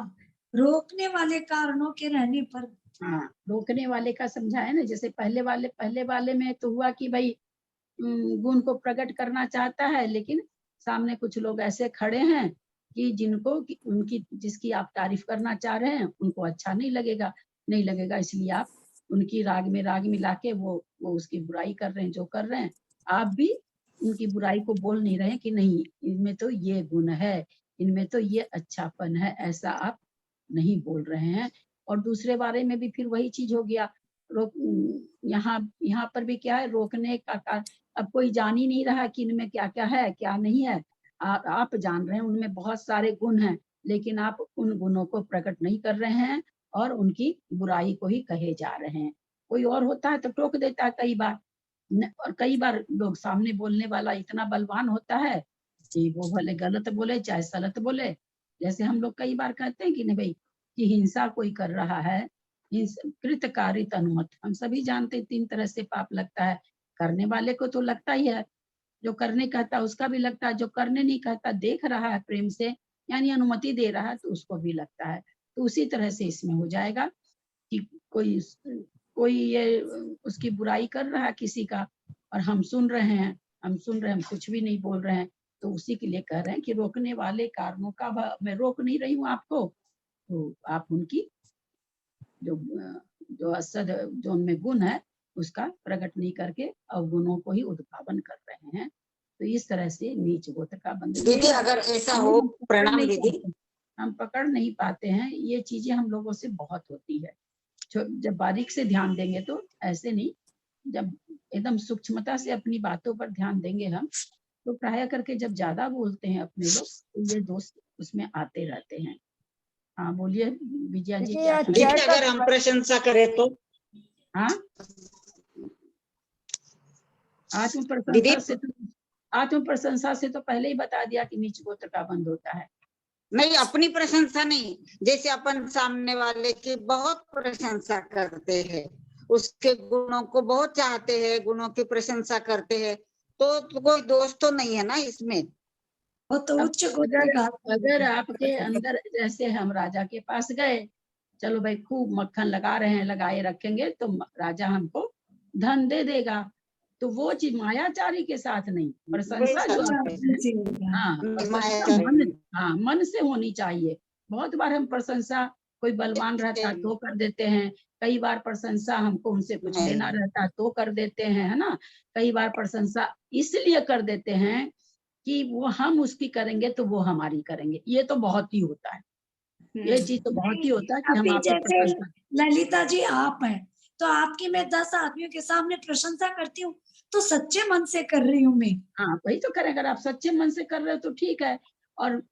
Speaker 4: रोकने वाले कारणों के रहने पर।
Speaker 1: हाँ, रोकने वाले का समझा है ना, जैसे पहले वाले में तो हुआ कि भाई गुण को प्रकट करना चाहता है, लेकिन सामने कुछ लोग ऐसे खड़े हैं कि जिनको उनकी जिसकी आप तारीफ करना चाह रहे हैं उनको अच्छा नहीं लगेगा, इसलिए आप उनकी राग में राग मिला के वो उसकी बुराई कर रहे हैं, जो कर रहे हैं। आप भी उनकी बुराई को बोल नहीं रहे कि नहीं इनमें तो ये गुण है, इनमें तो ये अच्छापन है, ऐसा आप नहीं बोल रहे हैं। और दूसरे बारे में भी फिर वही चीज हो गया। यहाँ पर भी क्या है, रोकने का अब कोई जान ही नहीं रहा कि इनमें क्या क्या है क्या नहीं है। आप जान रहे हैं उनमें बहुत सारे गुण हैं, लेकिन आप उन गुणों को प्रकट नहीं कर रहे हैं और उनकी बुराई को ही कहे जा रहे हैं। कोई और होता है तो टोक देता है कई बार, और कई बार लोग सामने बोलने वाला इतना बलवान होता है कि वो भले गलत बोले चाहे सलत बोले। जैसे हम लोग कई बार कहते हैं कि नहीं भाई कि हिंसा कोई कर रहा है, कृत कारित अनुमत, हम सभी जानते 3 तरह से पाप लगता है। करने वाले को तो लगता ही है, जो करने कहता उसका भी लगता है, जो करने नहीं कहता देख रहा है प्रेम से यानी अनुमति दे रहा है तो उसको भी लगता है। तो उसी तरह से इसमें हो जाएगा कि कोई ये उसकी बुराई कर रहा है किसी का और हम सुन रहे हैं, हम कुछ भी नहीं बोल रहे हैं, तो उसी के लिए कह रहे हैं कि रोकने वाले कारणों का मैं रोक नहीं रही हूँ आपको, तो आप उनकी जो असद जो उनमें गुण है उसका प्रकट नहीं करके अवगुणों को ही उद्भावन कर रहे हैं। तो इस तरह से नीच गोत्र का बंधन।
Speaker 3: दीदी अगर ऐसा हो, प्रणाम दीदी,
Speaker 1: हम पकड़ नहीं पाते हैं, ये चीजें हम लोगों से बहुत होती है। जब बारीक से ध्यान देंगे तो ऐसे नहीं, जब एकदम सूक्ष्मता से अपनी बातों पर ध्यान देंगे हम, तो प्राय करके जब ज्यादा बोलते हैं अपने लोग तो ये दोष उसमें आते रहते हैं। हाँ बोलिए विजया जी। क्या
Speaker 3: दीदी अगर हम प्रशंसा करें तो?
Speaker 1: हाँ, आत्म प्रशंसा से तो पहले ही बता दिया कि नीच गोत्र का बंध होता है।
Speaker 3: नहीं, अपनी प्रशंसा नहीं, जैसे अपन सामने वाले की बहुत प्रशंसा करते हैं, उसके गुणों को बहुत चाहते हैं, गुणों की प्रशंसा करते हैं, तो कोई दोष तो नहीं है ना इसमें।
Speaker 4: वो तो उच्च गोत्र का।
Speaker 1: अगर आपके अंदर जैसे हम राजा के पास गए, चलो भाई खूब मक्खन लगा रहे हैं, लगाए रखेंगे तो राजा हमको धन दे देगा, तो वो चीज मायाचारी के साथ नहीं, प्रशंसा जो मन से होनी चाहिए। बहुत बार हम प्रशंसा, कोई बलवान रहता तो कर देते हैं, कई बार प्रशंसा हमको उनसे कुछ लेना रहता तो कर देते हैं, है ना। कई बार प्रशंसा इसलिए कर देते हैं कि वो हम उसकी करेंगे तो वो हमारी करेंगे, ये तो बहुत ही होता है, ये चीज तो बहुत ही होता है कि हम आपकी प्रशंसा।
Speaker 4: ललिता जी आप हैं तो आपकी मैं 10 आदमियों के सामने प्रशंसा करती हूँ तो सच्चे मन से कर रही हूँ मैं।
Speaker 1: हाँ वही तो करें, अगर आप सच्चे मन से कर रहे हो तो ठीक है। और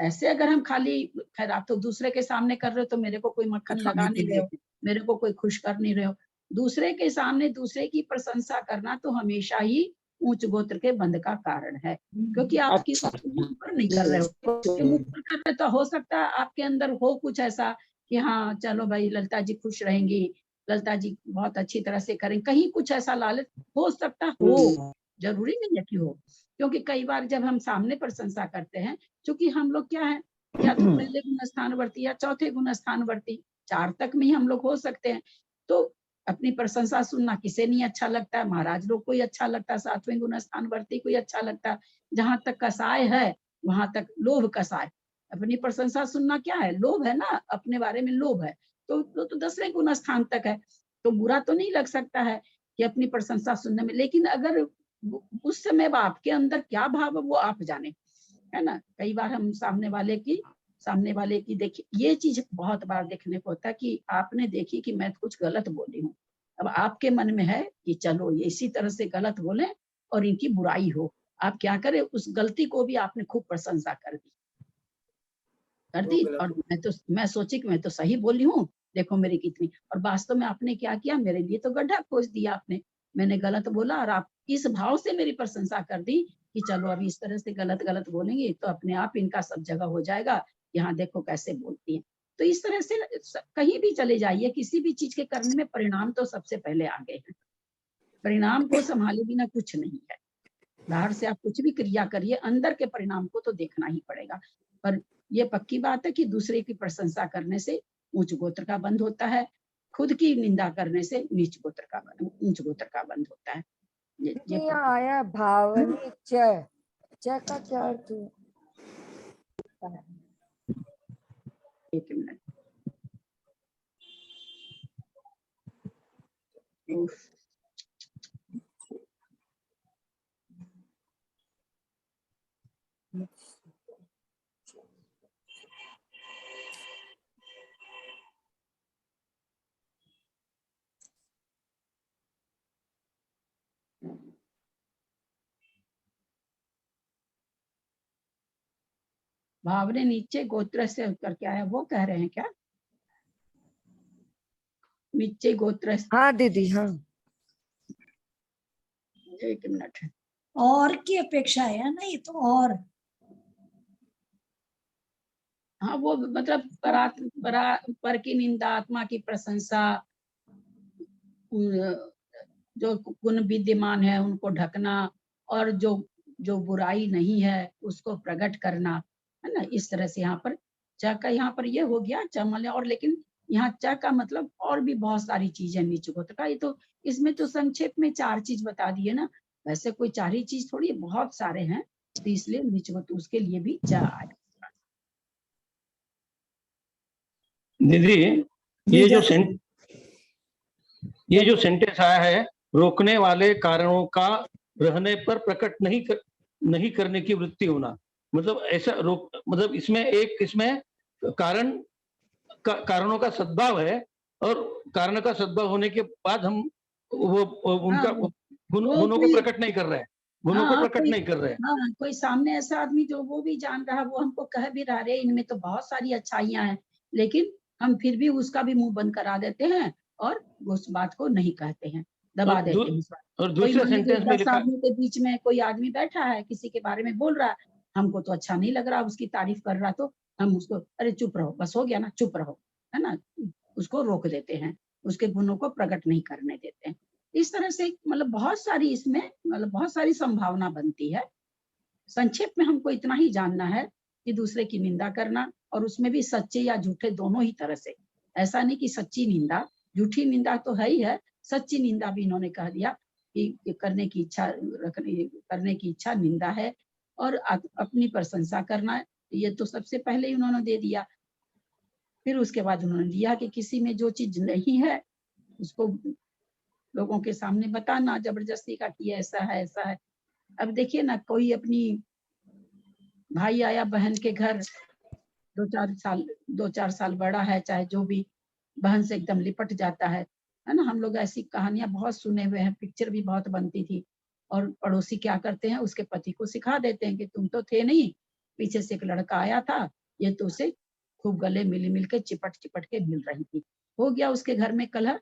Speaker 1: ऐसे अगर हम खाली, खैर आप तो दूसरे के सामने कर रहे हो तो मेरे को कोई मक्खन लगा नहीं रहे हो, मेरे को कोई खुश कर नहीं रहे हो। दूसरे के सामने दूसरे की प्रशंसा करना तो हमेशा ही उच्च गोत्र के बंध का कारण है, क्योंकि आप किसी पर नहीं कर रहे हो। मुख पर करते तो हो सकता है आपके अंदर हो कुछ ऐसा कि हाँ चलो भाई ललिता जी खुश रहेंगी, ललिता जी बहुत अच्छी तरह से करेंगे, कहीं कुछ ऐसा लालच हो सकता हो, जरूरी नहीं है कि हो। क्योंकि कई बार जब हम सामने प्रशंसा करते हैं, क्योंकि हम लोग क्या है, या तो पहले गुण स्थानवर्ती या चौथे गुण स्थानवर्ती, 4 तक में ही हम लोग हो सकते हैं, तो अपनी प्रशंसा सुनना किसे नहीं अच्छा लगता है, महाराज लोग को ही अच्छा लगता है, 7वें गुण स्थान वर्ती को ही अच्छा लगता है। जहां तक कसाय है वहां तक लोभ कसाय। अपनी प्रशंसा सुनना क्या है, लोभ है ना, अपने बारे में लोभ है। तो 10वें गुण स्थान तक है, तो बुरा तो नहीं लग सकता है कि अपनी प्रशंसा सुनने में। लेकिन अगर उस समय आपके अंदर क्या भाव है वो आप जाने, है ना। कई बार हम सामने वाले की देखिए, ये चीज बहुत बार देखने को होता है कि आपने देखी कि मैं कुछ गलत बोली हूँ, अब आपके मन में है कि चलो ये इसी तरह से गलत बोले और इनकी बुराई हो, आप क्या करें, उस गलती को भी आपने खूब प्रशंसा कर दी और मैं सोची कि मैं तो सही बोली हूँ, देखो मेरी कितनी, और वास्तव में आपने क्या किया, मेरे लिए तो गड्ढा खोज दिया आपने। मैंने गलत बोला और आप इस भाव से मेरी प्रशंसा कर दी कि चलो अभी इस तरह से गलत बोलेंगे तो अपने आप इनका सब जगह हो जाएगा, यहाँ देखो कैसे बोलती है। तो इस तरह से कहीं भी चले जाइए, किसी भी चीज के करने में परिणाम तो सबसे पहले आगे है। परिणाम को संभाले बिना कुछ नहीं है। बाहर से आप कुछ भी क्रिया करिए, अंदर के परिणाम को तो देखना ही पड़ेगा। पर ये पक्की बात है कि दूसरे की प्रशंसा करने से उच्च गोत्र का बंध होता है, खुद की निंदा करने से नीच गोत्र का बंध होता है। ये
Speaker 8: यहाँ आया भावनी च का क्या अर्थ है?
Speaker 1: एक मिनट। भावने नीचे गोत्र से उत्तर क्या है वो कह रहे हैं क्या, नीचे गोत्र।
Speaker 8: हाँ दीदी, हाँ
Speaker 1: एक मिनट।
Speaker 4: और की अपेक्षा है ना, ये तो और
Speaker 1: हाँ वो मतलब पर की निंदा, आत्मा की प्रशंसा, जो गुण विद्यमान है उनको ढकना, और जो बुराई नहीं है उसको प्रकट करना, है ना। इस तरह से यहाँ पर च का यहाँ पर ये हो गया चमल, और लेकिन यहाँ च का मतलब और भी बहुत सारी चीजें नीच गोत्र का। ये तो इसमें तो संक्षेप में 4 चीज बता दिए ना, वैसे कोई 4 ही चीज थोड़ी, बहुत सारे हैं, तो इसलिए नीच गोत्र उसके लिए भी च आया।
Speaker 9: दीदी ये जो सेंटेंस आया है, रोकने वाले कारणों का रहने पर प्रकट नहीं करने की वृत्ति होना, मतलब ऐसा मतलब इसमें कारणों का सद्भाव है, और कारण का सद्भाव होने के बाद हम वो उनका गुणों को प्रकट नहीं कर रहे हैं,
Speaker 1: हाँ, कोई सामने ऐसा आदमी जो वो भी जान रहा है, वो हमको कह भी रहा है इनमें तो बहुत सारी अच्छाइयां हैं, लेकिन हम फिर भी उसका भी मुंह बंद करा देते हैं और उस बात को नहीं कहते हैं, दबा देते हैं।
Speaker 9: और दूसरे सेंटेंस में
Speaker 1: 10 आदमी के बीच में कोई आदमी बैठा है, किसी के बारे में बोल रहा है, हमको तो अच्छा नहीं लग रहा, उसकी तारीफ कर रहा, तो हम उसको अरे चुप रहो, बस हो गया ना, चुप रहो, है ना, उसको रोक देते हैं, उसके गुणों को प्रकट नहीं करने देते हैं। इस तरह से मतलब बहुत सारी संभावना बनती है। संक्षेप में हमको इतना ही जानना है कि दूसरे की निंदा करना, और उसमें भी सच्चे या झूठे दोनों ही तरह से, ऐसा नहीं कि सच्ची निंदा, झूठी निंदा तो है ही है, सच्ची निंदा भी इन्होंने कह दिया कि करने की इच्छा निंदा है, और अपनी प्रशंसा करना, ये तो सबसे पहले ही उन्होंने दे दिया। फिर उसके बाद उन्होंने दिया कि किसी में जो चीज नहीं है उसको लोगों के सामने बताना जबरदस्ती का कि ऐसा है। अब देखिए ना, कोई अपनी भाई आया बहन के घर, 2-4 साल बड़ा है, चाहे जो भी, बहन से एकदम लिपट जाता है ना। हम लोग ऐसी कहानियां बहुत सुने हुए हैं, पिक्चर भी बहुत बनती थी, और पड़ोसी क्या करते हैं, उसके पति को सिखा देते हैं कि तुम तो थे नहीं, पीछे से एक लड़का आया था, ये तो उसे खूब गले मिल के चिपट के मिल रही थी। हो गया उसके घर में कलह,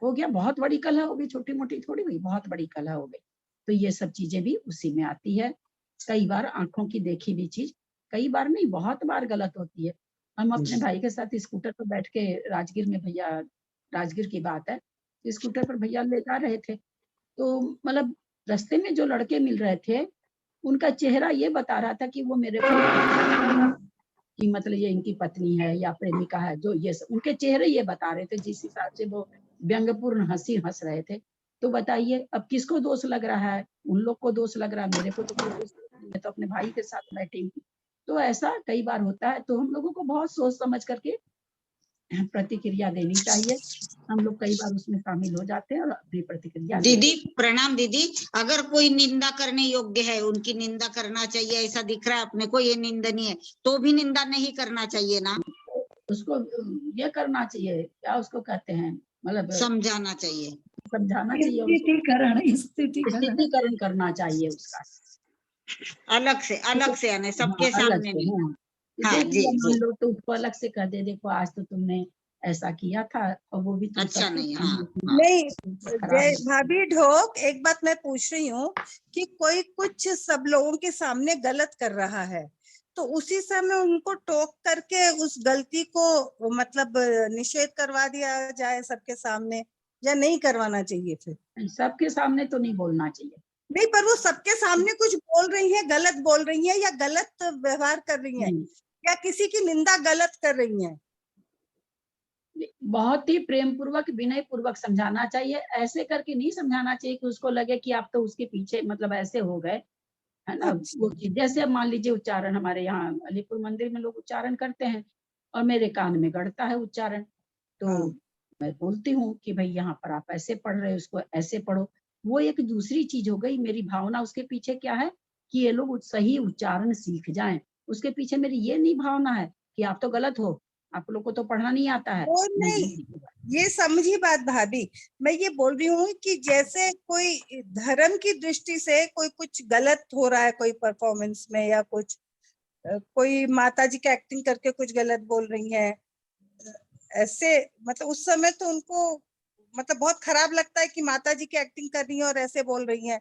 Speaker 1: हो गया, बहुत बड़ी कलह हो गई, छोटी मोटी थोड़ी हुई, बहुत बड़ी कलह हो गई। तो ये सब चीजें भी उसी में आती है। कई बार आंखों की देखी हुई चीज, कई बार नहीं, बहुत बार गलत होती है। हम अपने भाई के साथ स्कूटर पर बैठ के राजगीर की बात है, स्कूटर पर भैया ले जा रहे थे, तो मतलब रास्ते में जो लड़के मिल रहे थे, उनका चेहरा ये बता रहा था कि वो मेरे को कि मतलब ये इनकी पत्नी है या प्रेमिका है, जो ये उनके चेहरे ये बता रहे थे, जिस हिसाब से वो व्यंग्यपूर्ण हंसी हंस रहे थे। तो बताइए अब किसको दोष लग रहा है? उन लोग को दोष लग रहा है, मेरे को तो कोई दोष नहीं, मैं तो अपने भाई के साथ बैठी हूँ। तो ऐसा कई बार होता है, तो हम लोगों को बहुत सोच समझ करके प्रतिक्रिया देनी चाहिए। हम लोग कई बार उसमें शामिल हो जाते हैं और अपनी प्रतिक्रिया
Speaker 3: दीदी प्रणाम दीदी, अगर कोई निंदा करने योग्य है उनकी निंदा करना चाहिए, ऐसा दिख रहा है अपने को ये निंदनीय है, तो भी निंदा नहीं करना चाहिए ना?
Speaker 1: उसको ये करना चाहिए, क्या उसको कहते हैं, मतलब
Speaker 3: समझाना चाहिए,
Speaker 1: समझाना चाहिए, उसको स्थितिकरण करना चाहिए उसका
Speaker 3: अलग से यानी सबके
Speaker 1: हाँ, अलग
Speaker 3: सामने
Speaker 1: से,
Speaker 3: नहीं।
Speaker 1: हाँ।
Speaker 3: हाँ,
Speaker 1: देख
Speaker 3: जी,
Speaker 1: लिया, मान
Speaker 3: जी।
Speaker 1: लो तो उसको अलग से कह दे, देखो आज तो तुमने ऐसा किया था, और वो भी तुम
Speaker 3: अच्छा
Speaker 1: सबके
Speaker 3: नहीं,
Speaker 1: सामने
Speaker 3: हाँ,
Speaker 1: इतना
Speaker 2: नहीं
Speaker 1: खराब
Speaker 2: जय भाभी ढोक, एक बात मैं पूछ रही हूँ कि कोई कुछ सब लोगों के सामने गलत कर रहा है, तो उसी समय उनको टोक करके उस गलती को मतलब निषेध करवा दिया जाए सबके सामने, या नहीं करवाना चाहिए? फिर
Speaker 1: सबके सामने तो नहीं बोलना चाहिए।
Speaker 2: नहीं, पर वो सबके सामने कुछ बोल रही है, गलत बोल रही है या गलत व्यवहार कर रही है,
Speaker 1: नहीं,
Speaker 2: या किसी की निंदा गलत कर रही है?
Speaker 1: बहुत ही प्रेम पूर्वक, विनय पूर्वक समझाना चाहिए। ऐसे करके नहीं समझाना चाहिए कि उसको लगे कि आप तो उसके पीछे मतलब ऐसे हो गए, है ना।
Speaker 2: अच्छा।
Speaker 1: वो चीज जैसे मान लीजिए उच्चारण, हमारे यहाँ अलीपुर मंदिर में लोग उच्चारण करते हैं और मेरे कान में गड़ता है उच्चारण, तो
Speaker 2: हाँ।
Speaker 1: मैं बोलती हूँ कि भाई यहाँ पर आप ऐसे पढ़ रहे हो, इसको ऐसे पढ़ो। वो एक दूसरी चीज हो गई। मेरी भावना उसके पीछे क्या है कि ये लोग सही उच्चारण सीख जाएं। उसके पीछे मेरी ये नहीं भावना है कि आप तो गलत हो, आप लोग को तो पढ़ना नहीं आता है।
Speaker 2: वो नहीं, ये समझी बात भाभी, मैं ये बोल रही हूँ कि जैसे कोई धर्म की दृष्टि से कोई कुछ गलत हो रहा है, कोई परफॉर्मेंस में, या कुछ कोई माता जी की एक्टिंग करके कुछ गलत बोल रही है, ऐसे मतलब उस समय तो उनको मतलब बहुत खराब लगता है कि माता जी की एक्टिंग कर रही है और ऐसे बोल रही है,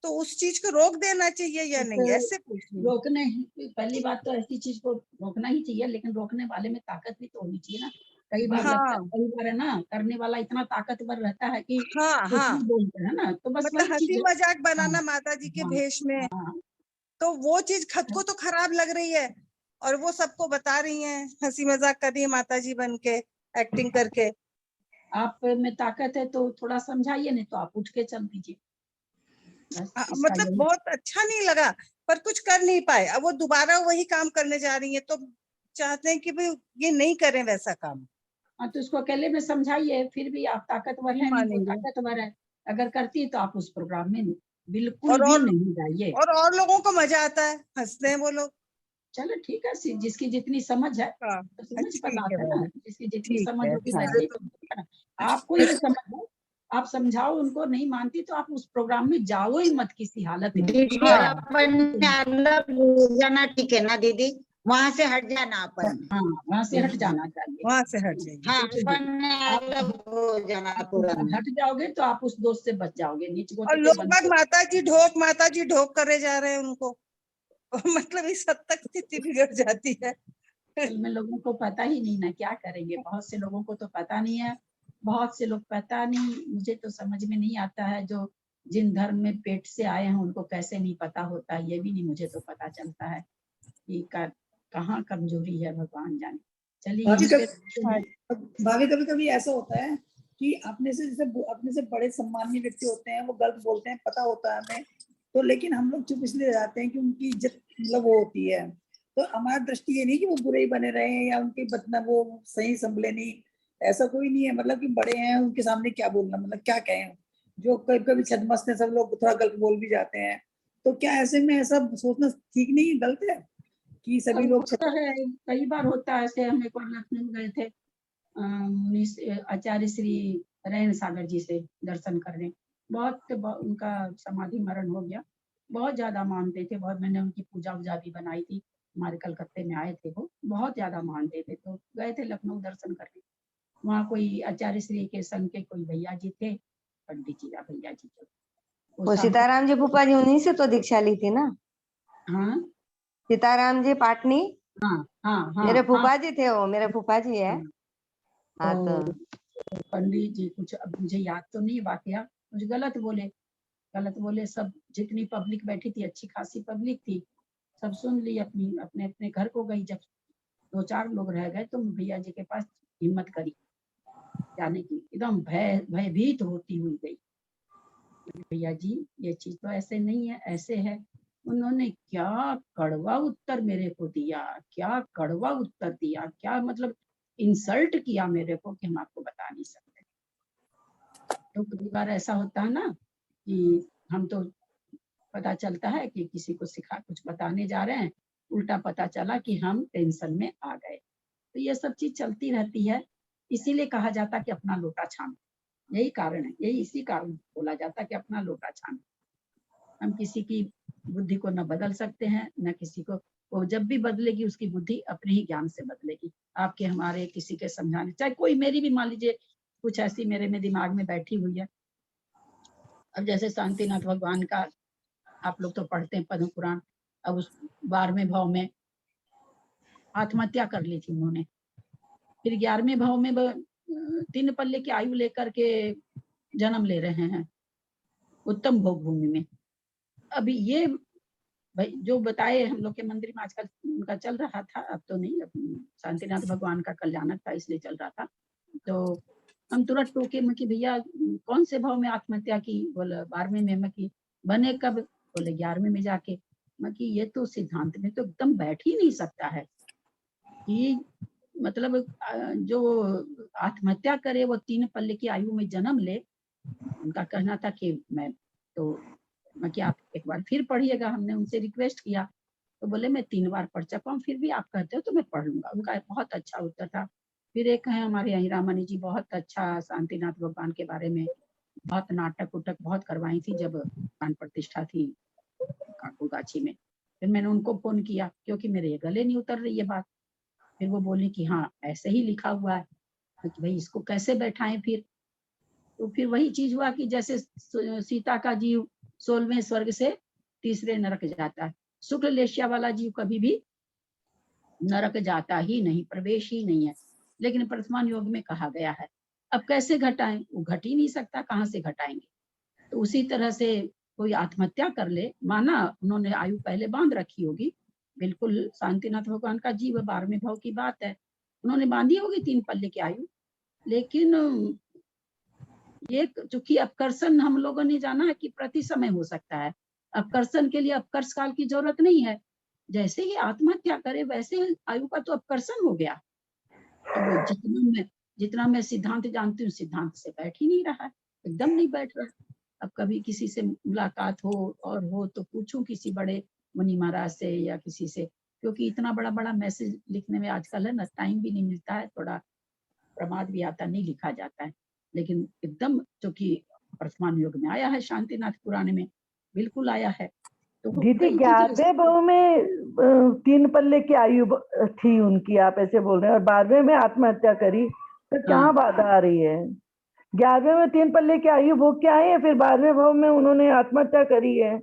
Speaker 2: तो उस चीज को रोक देना चाहिए या नहीं, ऐसे पूछ रही हूँ।
Speaker 1: रोकने, पहली बात तो ऐसी चीज को रोकना ही चाहिए, लेकिन रोकने वाले में ताकत भी तो होनी चाहिए ना। कई बार लगता है,
Speaker 2: हाँ
Speaker 1: कई बार है ना, करने वाला इतना ताकतवर रहता है कि
Speaker 2: हाँ
Speaker 1: कुछ
Speaker 2: हाँ,
Speaker 1: भी बोलते हैं ना, तो बस
Speaker 2: मतलब
Speaker 1: वही चीज
Speaker 2: हंसी
Speaker 1: है।
Speaker 2: मजाक
Speaker 1: हाँ,
Speaker 2: बनाना माता जी के
Speaker 1: हाँ,
Speaker 2: भेष में,
Speaker 1: हाँ।
Speaker 2: तो वो चीज खुद को तो खराब लग रही है, और वो सबको बता रही हैं, हंसी मजाक कर रही है माता जी बन के, एक्टिंग करके।
Speaker 1: आप में ताकत है तो थोड़ा समझाइए, नहीं तो आप उठ के चल दीजिए, बस इसका
Speaker 2: मतलब
Speaker 1: यही।
Speaker 2: बहुत अच्छा नहीं लगा, पर कुछ कर नहीं पाए, अब वो दोबारा वही काम करने जा रही है, तो चाहते हैं कि भाई ये नहीं करें वैसा काम।
Speaker 1: हाँ, तो उसको अकेले में समझाइए, फिर भी आप ताकतवर
Speaker 2: नहीं
Speaker 1: है नहीं, वो
Speaker 2: मानेंगे।
Speaker 1: ताकतवर है। अगर करती है तो आप उस प्रोग्राम में बिल्कुल
Speaker 2: और
Speaker 1: भी
Speaker 2: और
Speaker 1: नहीं जाइए।
Speaker 2: और लोगों को मजा आता है, हंसते हैं वो लोग।
Speaker 1: चलो ठीक है, जिसकी जितनी समझ है,
Speaker 2: हाँ,
Speaker 1: तो समझ पर
Speaker 2: ठीक
Speaker 1: बात
Speaker 2: है
Speaker 1: है ना,
Speaker 2: भाभी,
Speaker 1: जिसकी जितनी
Speaker 2: ठीक
Speaker 1: समझ
Speaker 2: है,
Speaker 1: होगी
Speaker 2: हाँ।
Speaker 1: वैसे ही तो होगा ना। आपको ही नहीं समझ है, आप समझाओ उनको, नहीं मानती तो आप उस प्रोग्राम में जाओ ही मत किसी हालत में।
Speaker 3: दीदी
Speaker 2: हाँ
Speaker 3: अपन ने अलग हो जाना, ठीक है ना दीदी, वहां से हट जाना अपन ने।
Speaker 1: हाँ, वहां से हट जाना चाहिए।
Speaker 2: वहां से हट जाइए।
Speaker 3: हाँ,
Speaker 1: बिल्कुल,
Speaker 3: अपन
Speaker 1: बिल्कुल।
Speaker 3: ने
Speaker 1: आप
Speaker 3: अलग हो जाना
Speaker 1: आप
Speaker 3: तुरंत।
Speaker 1: हट जाओगे तो आप उस दोस्त से बच जाओगे, नीच
Speaker 2: और
Speaker 1: गोते के
Speaker 2: लोग बाग
Speaker 1: बनते।
Speaker 2: माता जी ढोक करे जा रहे हैं उनको मतलब इस हद तक स्थिति बिगड़ जाती है।
Speaker 1: असल में लोगों को पता ही नहीं ना, क्या करेंगे। बहुत से लोगों को तो पता नहीं है, बहुत से लोग पता नहीं, मुझे तो समझ में नहीं आता है, जो जिन धर्म में पेट से आए हैं उनको कैसे नहीं पता होता है, ये भी नहीं मुझे तो पता चलता है कि कहाँ कमजोरी है, भगवान जाने। चलिए
Speaker 6: भाभी
Speaker 1: यहीं पे रखते हैं।
Speaker 6: भाभी कभी कभी ऐसा होता है कि अपने से जैसे अपने से बड़े सम्मानीय व्यक्ति होते हैं, वो गलत बोलते हैं, पता होता है हमें, तो लेकिन हम लोग चुप इसलिए जाते हैं कि उनकी इज्जत मतलब वो होती है। तो हमारी दृष्टि ये नहीं कि वो बुरे ही बने रहे हैं या उनकी बदनाम वो सही संभले नहीं, ऐसा कोई नहीं है। मतलब कि बड़े हैं, उनके सामने क्या बोलना, मतलब क्या कहें, जो कभी कभी छदमस्त है, सब लोग थोड़ा गलत बोल भी जाते हैं। तो क्या ऐसे में ऐसा सोचना ठीक नहीं है, गलत है कि सभी
Speaker 1: अब
Speaker 6: लोग
Speaker 1: होता है, कई बार होता है, ऐसे हम एक बार लखनऊ गए थे, आचार्य श्री रैन सागर जी से दर्शन करने। उनका समाधि मरण हो गया, बहुत ज्यादा मानते थे, बहुत, मैंने उनकी पूजा वूजा भी बनाई थी, हमारे कलकत्ते में आए थे, वो बहुत ज्यादा मानते थे। तो गए थे लखनऊ दर्शन करने, वहाँ कोई आचार्य श्री के संघ के कोई भैया जी थे, पंडित जी या भैया जी थे,
Speaker 5: वो
Speaker 1: शाम को।
Speaker 5: सीताराम जी फूफा जी उन्हीं से तो दीक्षा ली थी ना,
Speaker 1: हाँ,
Speaker 5: सीताराम जी पाटनी,
Speaker 1: हाँ, हाँ, हाँ,
Speaker 5: मेरे
Speaker 1: हाँ,
Speaker 5: फूफा जी थे, वो मेरे फूफा जी है।
Speaker 1: हाँ।
Speaker 5: हाँ तो
Speaker 1: तो पंडित जी कुछ, अब मुझे याद तो नहीं वाकया, कुछ गलत बोले। सब जितनी पब्लिक बैठी थी, अच्छी खासी पब्लिक थी, सब सुन ली, अपनी अपने अपने घर को गई। जब 2-4 लोग रह गए तो भैया जी के पास हिम्मत करी यानी कि एकदम भयभीत होती हुई गई। भैया जी ये चीज तो ऐसे नहीं है, ऐसे है। उन्होंने क्या कड़वा उत्तर मेरे को दिया, क्या कड़वा उत्तर दिया, क्या मतलब इंसल्ट किया मेरे को कि हम आपको बता नहीं सकते। तो कई बार ऐसा होता है ना कि हम तो पता चलता है कि किसी को सिखा कुछ बताने जा रहे हैं, उल्टा पता चला कि हम टेंशन में आ गए। तो ये सब चीज चलती रहती है, इसीलिए कहा जाता कि अपना लोटा छानो। यही कारण है, यही इसी कारण बोला जाता कि अपना लोटा छानो। हम किसी की बुद्धि को न बदल सकते हैं, न किसी को, वो जब भी बदलेगी उसकी बुद्धि अपने ही ज्ञान से बदलेगी। आपके हमारे किसी के समझाने, चाहे कोई मेरी भी मान लीजिए कुछ ऐसी मेरे में दिमाग में बैठी हुई है। अब जैसे शांतिनाथ भगवान का आप लोग तो पढ़ते हैं पद्म पुराण, अब उस 12वें भाव में आत्महत्या कर ली थी उन्होंने। फिर 11वें भाव में 3 पल्ले की आयु लेकर के जन्म ले रहे हैं उत्तम भोग भूमि में। अभी ये भाई जो बताए हम लोग के मंदिर में आजकल उनका चल रहा था, अब तो नहीं, अब शांतिनाथ भगवान का कल्याणक था इसलिए चल रहा था। तो हम तुरंत टोके में कि भैया कौन से भाव में आत्महत्या की? बोला 12वें में। मैं कि बने कब? बोले 11वें में जाके। मैं कि ये तो सिद्धांत में तो एकदम बैठ ही नहीं सकता है कि मतलब जो आत्महत्या करे वो 3 पल्ले की आयु में जन्म ले। उनका कहना था कि मैं कि आप एक बार फिर पढ़िएगा। हमने उनसे रिक्वेस्ट किया तो बोले मैं 3 बार पढ़ चुका हूँ, फिर भी आप कहते हो तो मैं पढ़ लूंगा। उनका बहुत अच्छा उत्तर था। फिर एक है हमारे यहीं रामानी जी, बहुत अच्छा शांतिनाथ भगवान के बारे में बहुत नाटक उटक बहुत करवाई थी जब प्राण प्रतिष्ठा थी काकुगाछी में। फिर मैंने उनको फोन किया क्योंकि मेरे ये गले नहीं उतर रही है बात। फिर वो बोले कि हाँ ऐसे ही लिखा हुआ है, कि भाई इसको कैसे बैठाएं फिर। तो फिर वही चीज हुआ कि जैसे सीता का जीव 16वें स्वर्ग से 3रे नरक जाता है, शुक्ल लेशिया वाला जीव कभी भी नरक जाता ही नहीं, प्रवेश ही नहीं है। लेकिन वर्तमान योग में कहा गया है। अब कैसे घटाएं? वो घट ही नहीं सकता, कहाँ से घटाएंगे? तो उसी तरह से कोई आत्महत्या कर ले, माना उन्होंने आयु पहले बांध रखी होगी, बिल्कुल शांतिनाथ भगवान का जीव 12वें भाव की बात है, उन्होंने बांधी होगी 3 पल्ले की आयु। लेकिन ये चूंकि अपकर्षण हम लोगों ने जाना है कि प्रति समय हो सकता है, अपकर्षण के लिए अपकर्ष काल की जरूरत नहीं है। जैसे ही आत्महत्या करे वैसे आयु का तो अपकर्षण हो गया। तो जितना मैं सिद्धांत जानती हूँ, सिद्धांत से बैठ ही नहीं रहा है, एकदम नहीं बैठ रहा। अब कभी किसी से मुलाकात हो और हो तो पूछूं किसी बड़े मुनि महाराज से या किसी से, क्योंकि इतना बड़ा बड़ा मैसेज लिखने में आजकल है ना टाइम भी नहीं मिलता है, थोड़ा प्रमाद भी आता, नहीं लिखा जाता है। लेकिन एकदम चूंकि वर्तमान युग में आया है, शांतिनाथ पुराण में बिल्कुल आया है। तो
Speaker 10: दीदी 11वें भाव में 3 पल्ले की आयु थी उनकी, आप ऐसे बोल रहे हैं, और 12वें में आत्महत्या करी, तो कहाँ बाधा आ रही है? 11वें में 3 पल्ले की आयु भोग के आए हैं, फिर 12वें भाव में उन्होंने आत्महत्या करी है।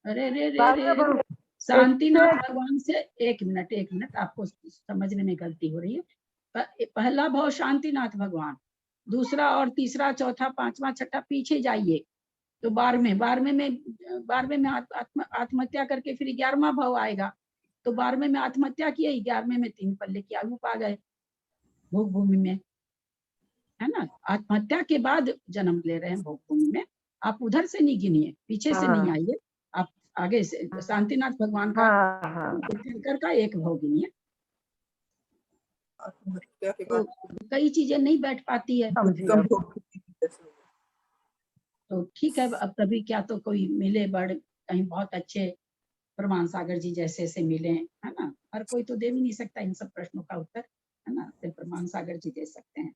Speaker 1: अरे रे रे रे, शांतिनाथ भगवान से एक मिनट आपको समझने में गलती हो रही है। पहला भाव शांतिनाथ भगवान, दूसरा और तीसरा चौथा पांचवा छठा पीछे जाइए तो 12वें में आत्महत्या करके फिर 11वां भाव आएगा। तो 12वें में आत्महत्या किए, 11वें में 3 पल्ले की आयु पा गए भोग भूमि में, है ना। आत्महत्या के बाद जन्म ले रहे हैं भोग भूमि में। आप उधर से नहीं गिनिए, पीछे से नहीं आइए, आप आगे से शांतिनाथ भगवान का तीर्थंकर का एक भाव गिनिए। तो कई चीजें नहीं बैठ पाती है। तो ठीक है, अब कभी क्या तो कोई मिले बड़ कहीं बहुत अच्छे प्रमाण सागर जी जैसे से मिले, है ना। हर कोई तो दे भी नहीं सकता इन सब प्रश्नों का उत्तर, है ना। सिर्फ प्रमाण सागर जी दे सकते हैं।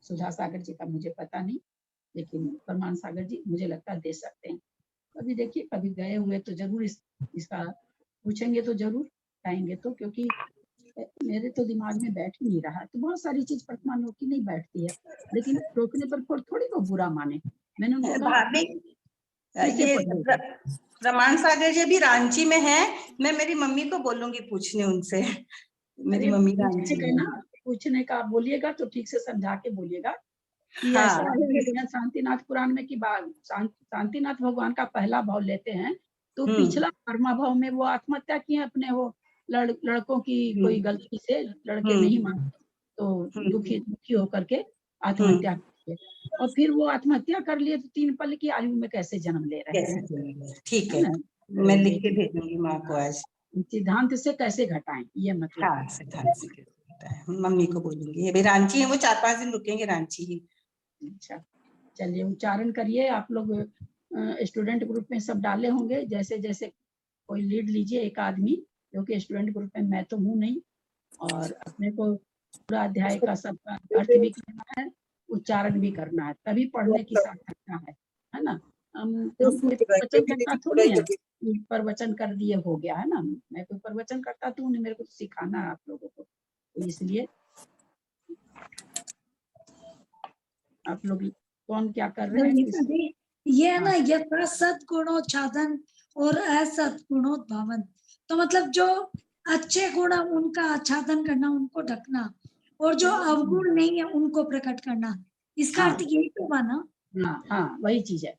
Speaker 1: सुधा सागर जी का मुझे पता नहीं, लेकिन प्रमाण सागर जी मुझे लगता है दे सकते हैं। कभी देखिए, कभी गए हुए तो जरूर इसका पूछेंगे तो जरूर आएंगे, तो क्योंकि मेरे तो दिमाग में बैठ ही नहीं रहा। तो बहुत सारी चीज वर्तमान की नहीं बैठती है, लेकिन रोकने पर थोड़ी को बुरा माने। मैंने उनको
Speaker 11: प्रमाण सागर जी अभी रांची में है, मैं मेरी मम्मी को बोलूंगी पूछने उनसे। मेरी मम्मी रांची में
Speaker 1: ना, पूछने का बोलिएगा तो ठीक से समझा के बोलिएगा कि ऐसा है शांतिनाथ पुराण में कि शांतिनाथ भगवान का पहला भाव लेते हैं तो पिछला 12वां भाव में वो आत्महत्या किए अपने, वो लड़कों की कोई गलती से लड़के नहीं मानते तो दुखी होकर के आत्महत्या कर लिए, और फिर वो आत्महत्या कर लिए तो 3 पल की आयु में कैसे जन्म ले रहे हैं?
Speaker 11: कैसे? ठीक
Speaker 1: है
Speaker 11: है,
Speaker 1: ना?
Speaker 11: मैं लिख के भेजूंगी माँ को आज।
Speaker 1: सिद्धांत से कैसे घटाएं, ये मतलब।
Speaker 11: हाँ, सिद्धांत से कैसे घटाएं, मम्मी को बोलूंगी। ये भी रांची है, वो 4-5 दिन रुकेंगे रांची ही।
Speaker 1: अच्छा, चलिए उच्चारण करिए। आप लोग स्टूडेंट ग्रुप में सब डाले होंगे, जैसे जैसे कोई लीड लीजिए एक आदमी, क्योंकि स्टूडेंट ग्रुप में मैं तो हूँ नहीं, और अपने को पूरा अध्याय का सबका अर्थ भी करना है, उच्चारण भी करना है, तभी पढ़ने की सार्थकता है ना। हम कोई प्रवचन करता थोड़ी है, प्रवचन कर दिए हो गया, है ना। मैं कोई प्रवचन करता तो नहीं, मेरे को तो सिखाना है आप लोगों को, तो इसलिए आप लोग कौन क्या कर रहे हैं।
Speaker 4: ये है ना, यथा सद्गुणोच्छादन और असद्गुणोद्भावन, तो मतलब जो अच्छे गुण है उनका आच्छादन करना, उनको ढकना, और जो अवगुण नहीं है उनको प्रकट करना, इसका अर्थ यही तो हुआ ना।
Speaker 1: हाँ हाँ, वही चीज है।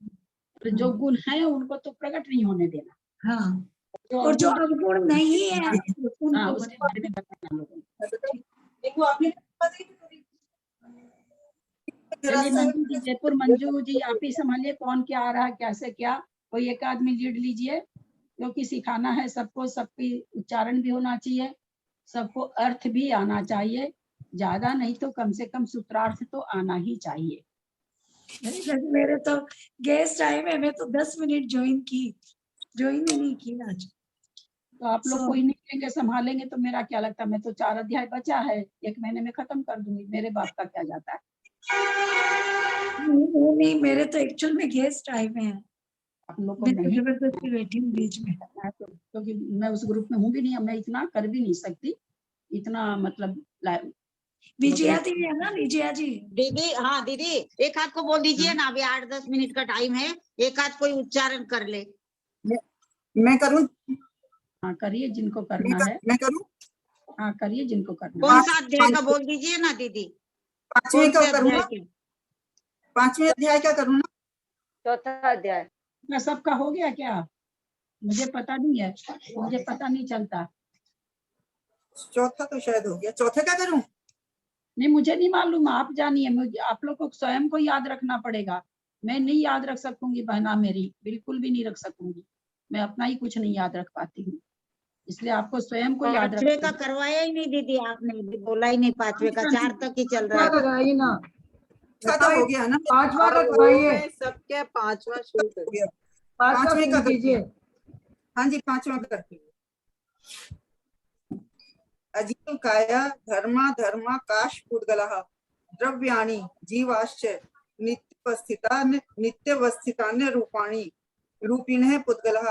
Speaker 1: तो जो गुण है उनको तो प्रकट नहीं होने देना।
Speaker 4: हाँ, और जो अवगुण नहीं है उनको
Speaker 1: उसके बारे में बताना लोगों को। मंजू जी, जयपुर मंजू जी, आप ही संभालिए कौन क्या आ रहा है, कैसे क्या, कोई एक आदमी लीड लीजिए, क्योंकि सिखाना है सबको, सबकी उच्चारण भी होना चाहिए, सबको अर्थ भी आना चाहिए, ज्यादा नहीं तो कम से कम सूत्रार्थ तो आना ही चाहिए।
Speaker 4: मेरे तो गेस्ट आए हुए, मैं तो 10 मिनट ज्वाइन ही नहीं की आज।
Speaker 1: तो आप लोग कोई नहीं लेंगे, संभालेंगे तो मेरा क्या लगता है, मैं तो 4 अध्याय बचा है, 1 महीने में खत्म कर दूंगी, मेरे बाप का क्या जाता है।
Speaker 4: नहीं, मेरे तो एक्चुअल में गेस्ट आए हुए हैं,
Speaker 1: आप लोग को नहीं
Speaker 4: जबरदस्ती बैठी हूँ बीच में,
Speaker 1: क्योंकि मैं उस ग्रुप में हूँ भी नहीं, मैं इतना कर भी नहीं सकती, इतना मतलब।
Speaker 4: विजया दीदी है ना, विजया जी।
Speaker 3: दीदी, हाँ दीदी, एक हाथ को बोल दीजिए ना, अभी 8-10 मिनट का टाइम है, एक हाथ कोई उच्चारण कर ले।
Speaker 2: मैं करूँ?
Speaker 1: हाँ करिए, जिनको करना है।
Speaker 2: मैं करूँ?
Speaker 1: हाँ करिए, जिनको करना
Speaker 3: कौन
Speaker 1: है।
Speaker 3: सा अध्याय का बोल दीजिए ना दीदी।
Speaker 2: 5वें का करूँ? 5वें अध्याय का करूँ ना?
Speaker 5: चौथा अध्याय
Speaker 1: सबका हो गया क्या? मुझे पता नहीं है, मुझे पता नहीं चलता।
Speaker 2: चौथा तो शायद हो गया, चौथे का करूँ?
Speaker 1: नहीं, मुझे नहीं मालूम, आप जानिए, मुझे आप लोग को स्वयं को याद रखना पड़ेगा। मैं नहीं याद रख सकूंगी बहना मेरी, बिल्कुल भी नहीं रख सकूंगी, मैं अपना ही कुछ नहीं याद रख पाती हूँ, इसलिए आपको स्वयं को याद रखना।
Speaker 3: 5वें का करवाया ही नहीं दीदी, आपने बोला ही नहीं 5वें का, 4 तक ही चल रहा है।
Speaker 10: कराइए ना,
Speaker 2: तो हो गया ना,
Speaker 10: 5वां का कराइए,
Speaker 2: सबके 5वां शुरू कर दिया।
Speaker 10: 5वां का कीजिए।
Speaker 2: हाँ जी, 5वां करती हूँ। अजीव काया धर्मा धर्मा काश पुद्गलः द्रव्याणि जीवाश्च नित्यवस्थितान्य रूपाणि रूपिणः पुद्गलः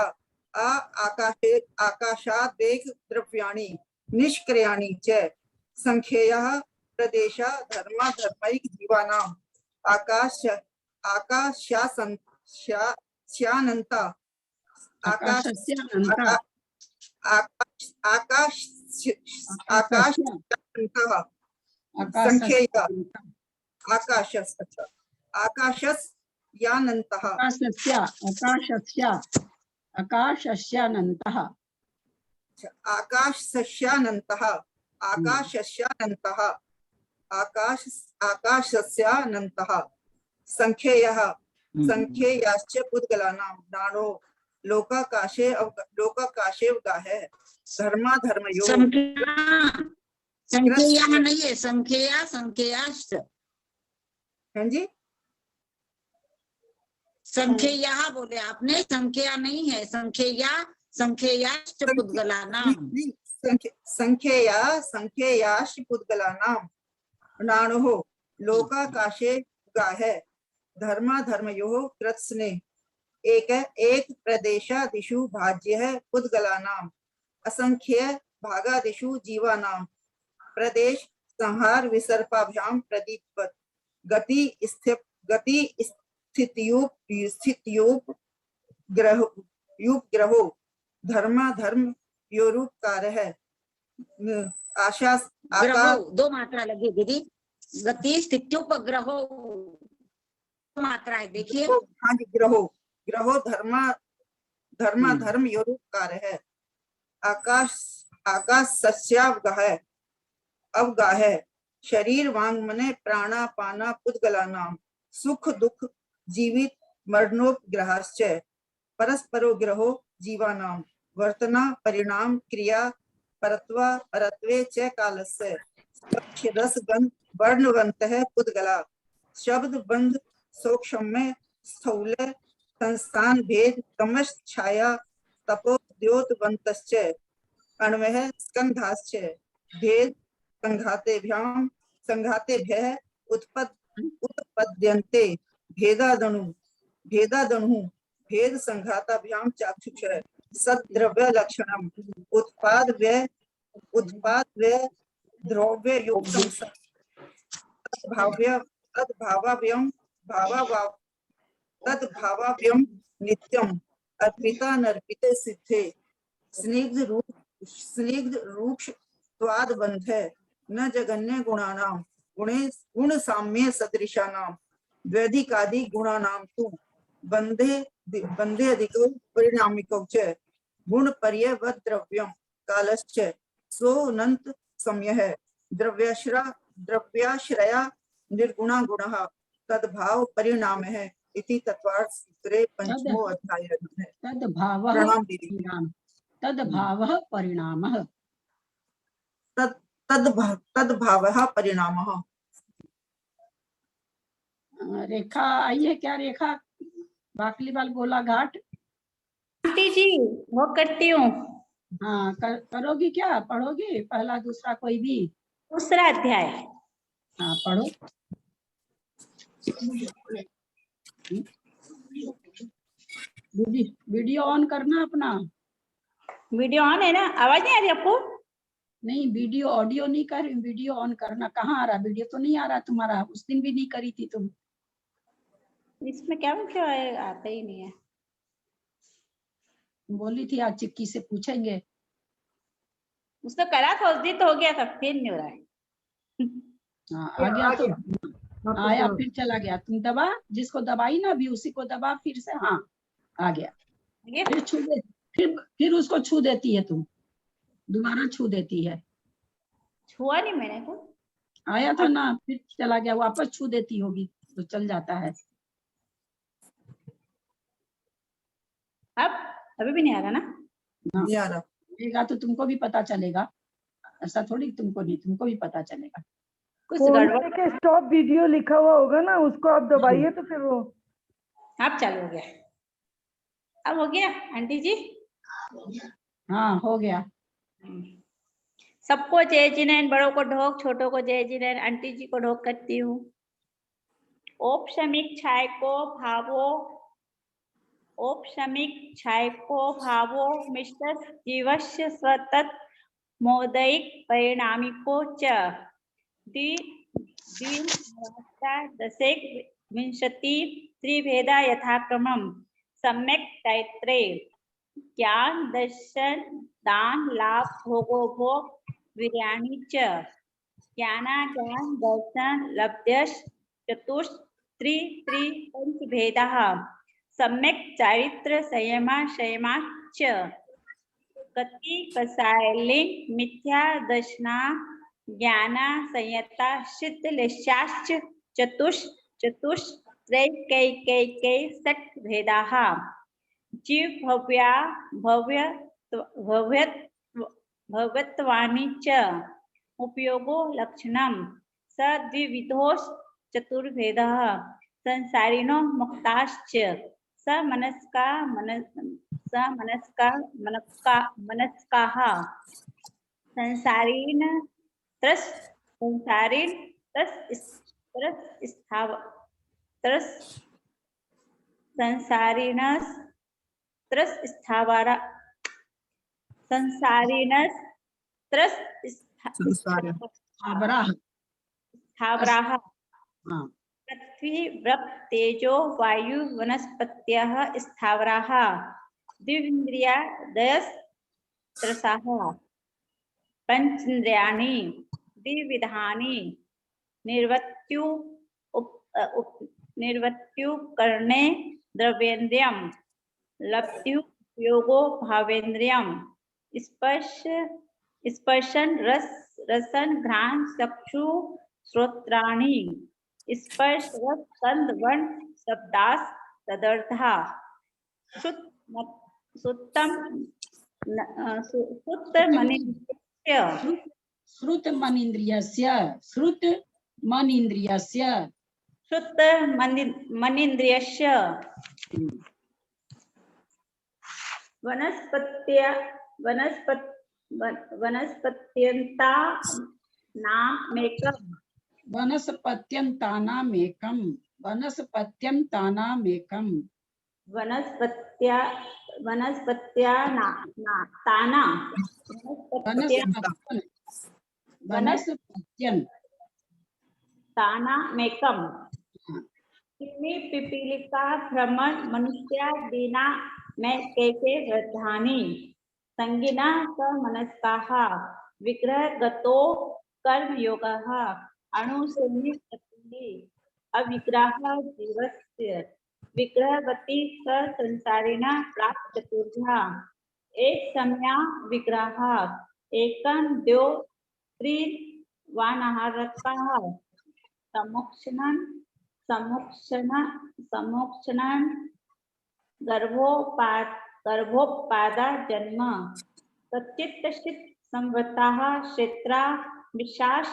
Speaker 2: आकाशे आकाशादेक द्रव्याणि निष्क्रियाणि च संख्येयः प्रदेशा धर्मा धर्मैक जीवानाम् आकाशानन्ता आकाशस्यानन्तः संख्येयः संख्येयाश्च पुद्गलानां नानो लोकाकाशे गाहे धर्मा धर्मयो।
Speaker 3: संख्या नहीं है, संख्याश्च।
Speaker 2: हाँ जी,
Speaker 3: संख्या बोले आपने, संख्या नहीं है, संख्याश्च पुद्गलानां।
Speaker 2: संख्येयाश्च पुद्गलानां नानुः लोकाकाशे गाहे धर्मा धर्मयोः कृत्स्ने एक प्रदेशादिषु भाज्यः पुद्गलानाम् असंख्य भागादिषु जीवानां प्रदेश संहार विसर्पाभ्यां प्रदीपवत् गति स्थित्युप ग्रहो धर्मा धर्म योरूपकारः आशा
Speaker 3: दो मात्रा लगी दीदी, गति स्थित्युपग्रहो मात्रा है, देखिए।
Speaker 2: हाँ जी, ग्रहो धर्मा धर्म योरूपकारः आकाश सस्यावगाह अवगाह शरीर वांग मने प्राणा पाना पुद्गलानाम सुख दुख जीवित मरणोपग्रहाश्च परस्परो ग्रहो जीवानाम वर्तना परिणाम क्रिया परत्वा परत्वे च कालस्य स्पर्श रस गंध वर्णवन्तः पुद्गला शब्द बंध सूक्ष्म स्थूल संस्थान भेद तमस छाया तपो द्योतवन्तश्च अण्वयः स्कन्धाश्च भेद संघातेभ्यः उत्पद्यन्ते भेदादणु भेद संघाताभ्यां चाक्षुषः सद्द्रव्य लक्षणम् उत्पाद व्यय द्रव्य युक्तम् तद्भावाव्यम नित्यम अर्पितानर्पिते सिद्धे स्निग्ध रूक्ष त्वाद बंधे न जगन्य गुणानां गुण साम्य सदृशानां द्वैधिकादि गुणानां तु बंधे अधिको परिणामिको च गुण पर्यवद द्रव्यम कालश्च स्वोनंत समयः द्रव्याश्रया निर्गुणा गुणः तद्भाव परिणामः इति तत्वार्थ सूत्रे पंचमो अध्यायः।
Speaker 1: तद्भावः
Speaker 2: प्रणाम दीदी।
Speaker 1: तद्भावः परिणामः
Speaker 2: तद्भावः परिणामः।
Speaker 1: रेखा आई है क्या? रेखा बाकलीवाल गोला घाट।
Speaker 12: आंटी जी वो करती हूँ।
Speaker 1: हाँ करोगी क्या? पढ़ोगी पहला दूसरा कोई भी?
Speaker 12: दूसरा अध्याय।
Speaker 1: हाँ पढ़ो। वीडियो ऑन करना अपना।
Speaker 12: वीडियो ऑन है ना? आवाज नहीं आ रही आपको?
Speaker 1: नहीं वीडियो ऑडियो नहीं कर रही, वीडियो ऑन करना। कहाँ आ रहा? वीडियो तो नहीं आ रहा तुम्हारा, उस दिन भी नहीं करी थी तुम।
Speaker 12: इसमें क्या आता ही नहीं है।
Speaker 1: बोली थी आज चिक्की से पूछेंगे।
Speaker 12: उसने करा था उस दिन तो हो गया था, फिर नहीं हो रहा है।
Speaker 1: हाँ आ गया तो आया फिर चला गया। तुम दबा, जिसको दबाई ना अभी उसी को दबा फिर से। हाँ आ गया। फिर छू दे, फिर उसको छू देती है तुम, दोबारा छू देती है।
Speaker 12: छुआ नहीं मैंने तो।
Speaker 1: आया था ना फिर चला गया, वापस छू देती होगी तो चल जाता है।
Speaker 12: अब अभी भी नहीं आ रहा ना?
Speaker 2: नहीं आ रहा।
Speaker 1: आएगा तो तुमको भी पता चलेगा, ऐसा थोड़ी तुमको नहीं, तुमको भी पता चलेगा।
Speaker 12: कुछ
Speaker 10: फोन
Speaker 12: गड़बड़।
Speaker 10: पे के स्टॉप वीडियो लिखा हुआ होगा ना, उसको आप दबाइए तो फिर वो।
Speaker 12: अब चालू हो गया। अब हो गया आंटी जी?
Speaker 1: हाँ हो गया।
Speaker 12: सबको जय जिनैन, बड़ों को ढोक, छोटों को जय जिनैन। आंटी जी को ढोक करती हूँ। औपशमिक छाय को भावो, औपशमिक छाय को भावो मिश्र जीवस्य स्वतत् मोदयिक परिणामिको च दशेक विंशति त्रिभेदा यथाक्रमम् सम्यक तैत्रे ज्ञान दर्शन दान लाभ भोगो भोग वीर्याणि च ज्ञानाज्ञान दर्शन लब्ध्यश चतुष् त्रि पंच भेदाः सम्यक चारित्र संयमाश्च कति कसायलिंग मिथ्या दर्शना ज्ञाना संयता सिद्धलेशाश्च चतुष् त्रैकैकैकै षट् भेदाः जीव भव्यत्वानि च उपयोगो लक्षणम् स द्विविधोश्च चतुर्भेदः संसारिणो मुक्ताश्च मनस्काः संसारिण स्थावराः पृथ्वी वृक् तेजो वायु वनस्पत्यः स्थावराः द्विन्द्रियादयस्त्रसाः पंचेन्द्रियाणि द्विविधानि निर्वत्युपकरणे द्रव्येन्द्रियं लब्ध्युपयोगो भावेन्द्रियं स्पर्शन रसन घ्राण चक्षु श्रोत्राणि स्पर्श रस गंध वर्ण शब्दास तदर्था सुत्तम
Speaker 1: श्रुत मनीन्द्रियस्य
Speaker 12: मनीन्द्रियस्य
Speaker 1: वनस्पत्यन्तानामेकं
Speaker 12: तानामेकम पिपीलिका भ्रमण मनुष्यादीना में कैके वृद्धानि संगिना स मनस्काः विग्रहगतो कर्म योगः अणुसंहि अविग्रह जीवस्य विग्रहवती स संसारिणा प्राप्त चतुर्भ्या एक सम्या विग्रह एकं द्वौ त्रिवानहारकाः समोक्षणं गर्भोपादा जन्म तच्चित्तश्चित संवृत्ताः क्षेत्रा विशास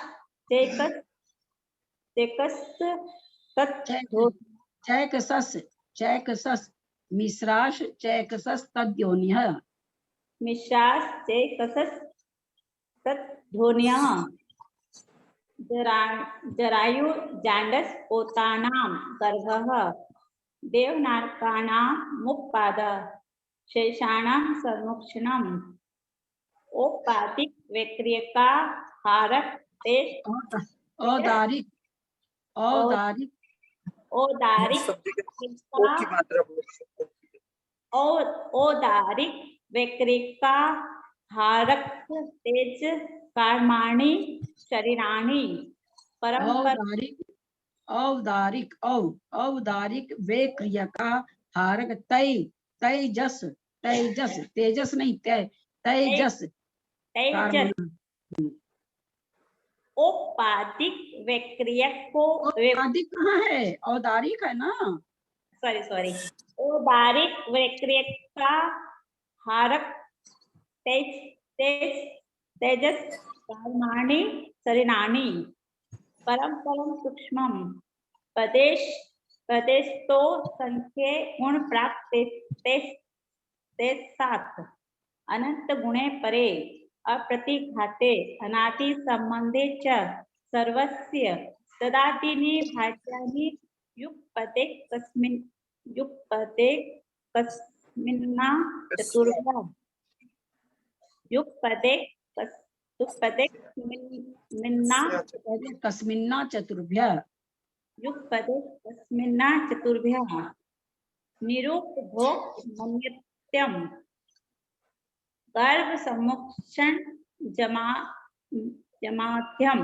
Speaker 1: चैकसस् मिश्राश चैकसस् तद्योनिः
Speaker 12: मिशास चैकसस् तद्योनिः जरायु जांडस पोतानां गर्भः देवनारकाणां मुप्पाद शेषाणां सम्मुक्षणम् ओपादिक वैक्रियका हारक तेज औदारिक वैक्रियका हारक तेज कर्माणि शरीराणि
Speaker 1: औदारिक वे क्रियका हारक तेजस तेजस नहीं तेजस
Speaker 12: औपादिक वैक्रियक को
Speaker 1: औपादिक कहाँ है? औदारिक है ना।
Speaker 12: सॉरी औदारिक वैक्रियक का हारक तेजस कर्माणि शरीराणि परम सूक्ष्मम प्रदेश तो संख्ये गुण प्राप्त ते साथ अनंत गुणे परे अप्रतिघाते अनादि संबंधे च सर्वस्य तदादीनि भाष्यानि युक्पते कस्मिन्ना चतुर्भ्या
Speaker 1: कस्मिन्ना चतुर्भ्यः
Speaker 12: निरूपभोग मन्यत्यम गर्भ सम्मुक्षण जमाध्यम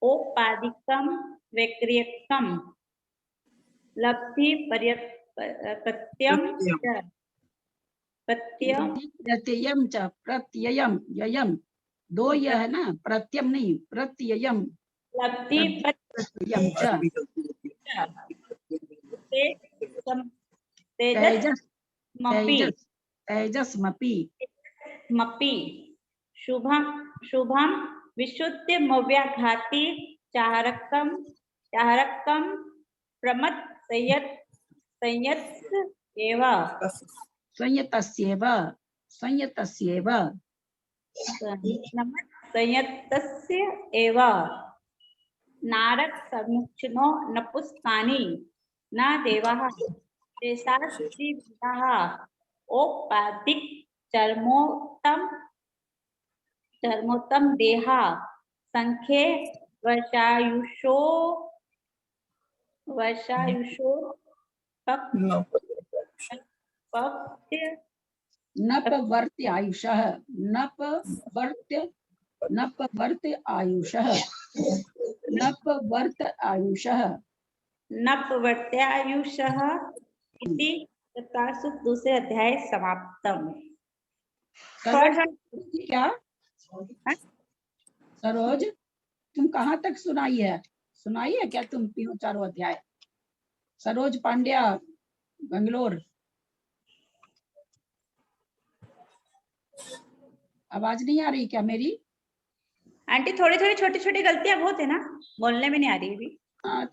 Speaker 12: औपादिकम वैक्रियकम लब्धि
Speaker 1: प्रत्ययम ययम दो यह है ना, प्रत्ययम नहीं प्रत्ययम
Speaker 12: लब्धि
Speaker 1: प्रत्ययम तेजस्मपि
Speaker 12: शुभम विशुद्ध मव्याघाती चाहरकम प्रमद संयतस्येव नारक सम्मुक्षणो नपुस्कानि न देवाः तेषाः औपादिक चर्मोत्तम देहा संख्ये वर्षायुषो
Speaker 1: नपवर्त्य आयुषः
Speaker 12: इति 2 अध्याय समाप्तम।
Speaker 1: क्या सरोज तुम कहाँ तक सुनाई है क्या तुम तीनों चारों अध्याय? सरोज पांड्या, बेंगलोर। आवाज नहीं आ रही क्या मेरी?
Speaker 12: आंटी थोड़ी थोड़ी छोटी छोटी गलतियां बहुत है ना, बोलने में नहीं आ रही अभी।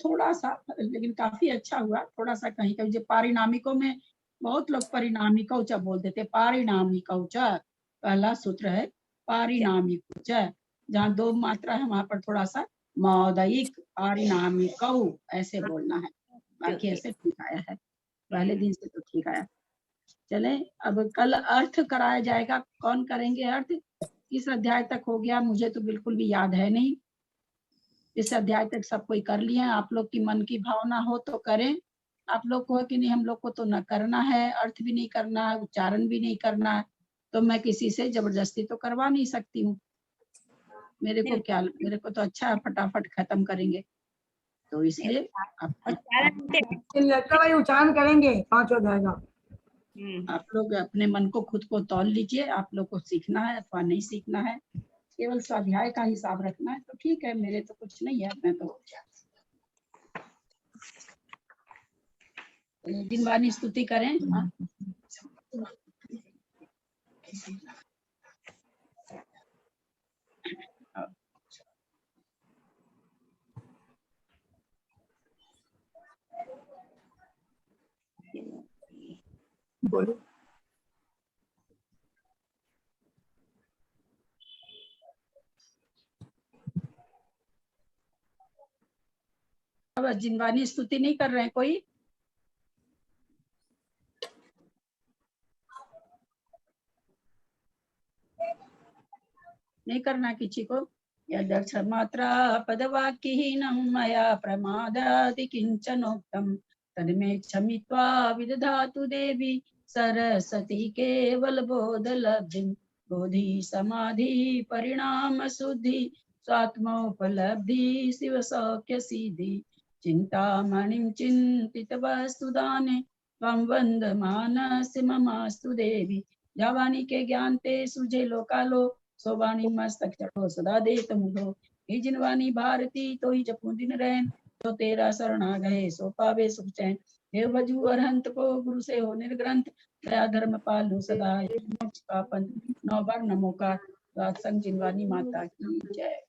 Speaker 1: थोड़ा सा, लेकिन काफी अच्छा हुआ। थोड़ा सा कहीं कहीं जो पारिणामिकों में बहुत लोग परिणामिकौ च बोल देते, पारिणामिकौ च पहला सूत्र है पारिणामिकौ च, जहाँ दो मात्रा है वहां पर थोड़ा सा मौदयिक पारिणामिकौ ऐसे बोलना है। बाकी ऐसे ठीक आया है, पहले दिन से तो ठीक आया। चले अब कल अर्थ कराया जाएगा। कौन करेंगे अर्थ? किस अध्याय तक हो गया मुझे तो बिल्कुल भी याद है नहीं। इस अध्याय तक सब कोई कर लिए। आप लोग की मन की भावना हो तो करें, आप लोग को कि नहीं हम लोग को तो न करना है, अर्थ भी नहीं करना है, उच्चारण भी नहीं करना है, तो मैं किसी से जबरदस्ती तो करवा नहीं सकती हूँ। मेरे को तो अच्छा फटाफट खत्म करेंगे, तो इसलिए
Speaker 8: उच्चारण करेंगे 5 हो जाएगा।
Speaker 1: आप लोग अपने मन को खुद को तौल लीजिए। आप लोग को सीखना है अथवा नहीं सीखना है, केवल स्वाध्याय का हिसाब रखना है तो ठीक है। मेरे तो कुछ नहीं है, मैं तो जिनवानी स्तुति करें।
Speaker 6: बोलो।
Speaker 1: अब जिनवानी स्तुति नहीं कर रहे हैं कोई? नहीं करना किसी को? यदक्षरमात्रा पदवाक्यहीनं मया प्रमादाति किंचनोक्तम् तन्मे क्षमित्वा विदधातु देवी सरस्वती केवल बोधलब्धिं। बोधि समाधि परिणाम शुद्धि स्वात्मोपलब्धि शिव सौख्य सिद्धि। चिंतामणिं चिंतित वस्तुदाने त्वं वन्दमानस्य ममास्तु देवी। जावानी के ज्ञान ते सुझे लोकालो सोवाणी मस्तक चढ़ो सदा देत मुझो। हे जिनवानी भारती तो ही जपू दिन रैन, तो तेरा शरण आ गए सो पावे सुख चैन। हे भजू अरहंत को गुरु से हो निर्ग्रंथ, दया धर्म पालू सदा मोक्ष का पंथ। 9 बार नमो का। सत्संग जिनवानी माता की जय।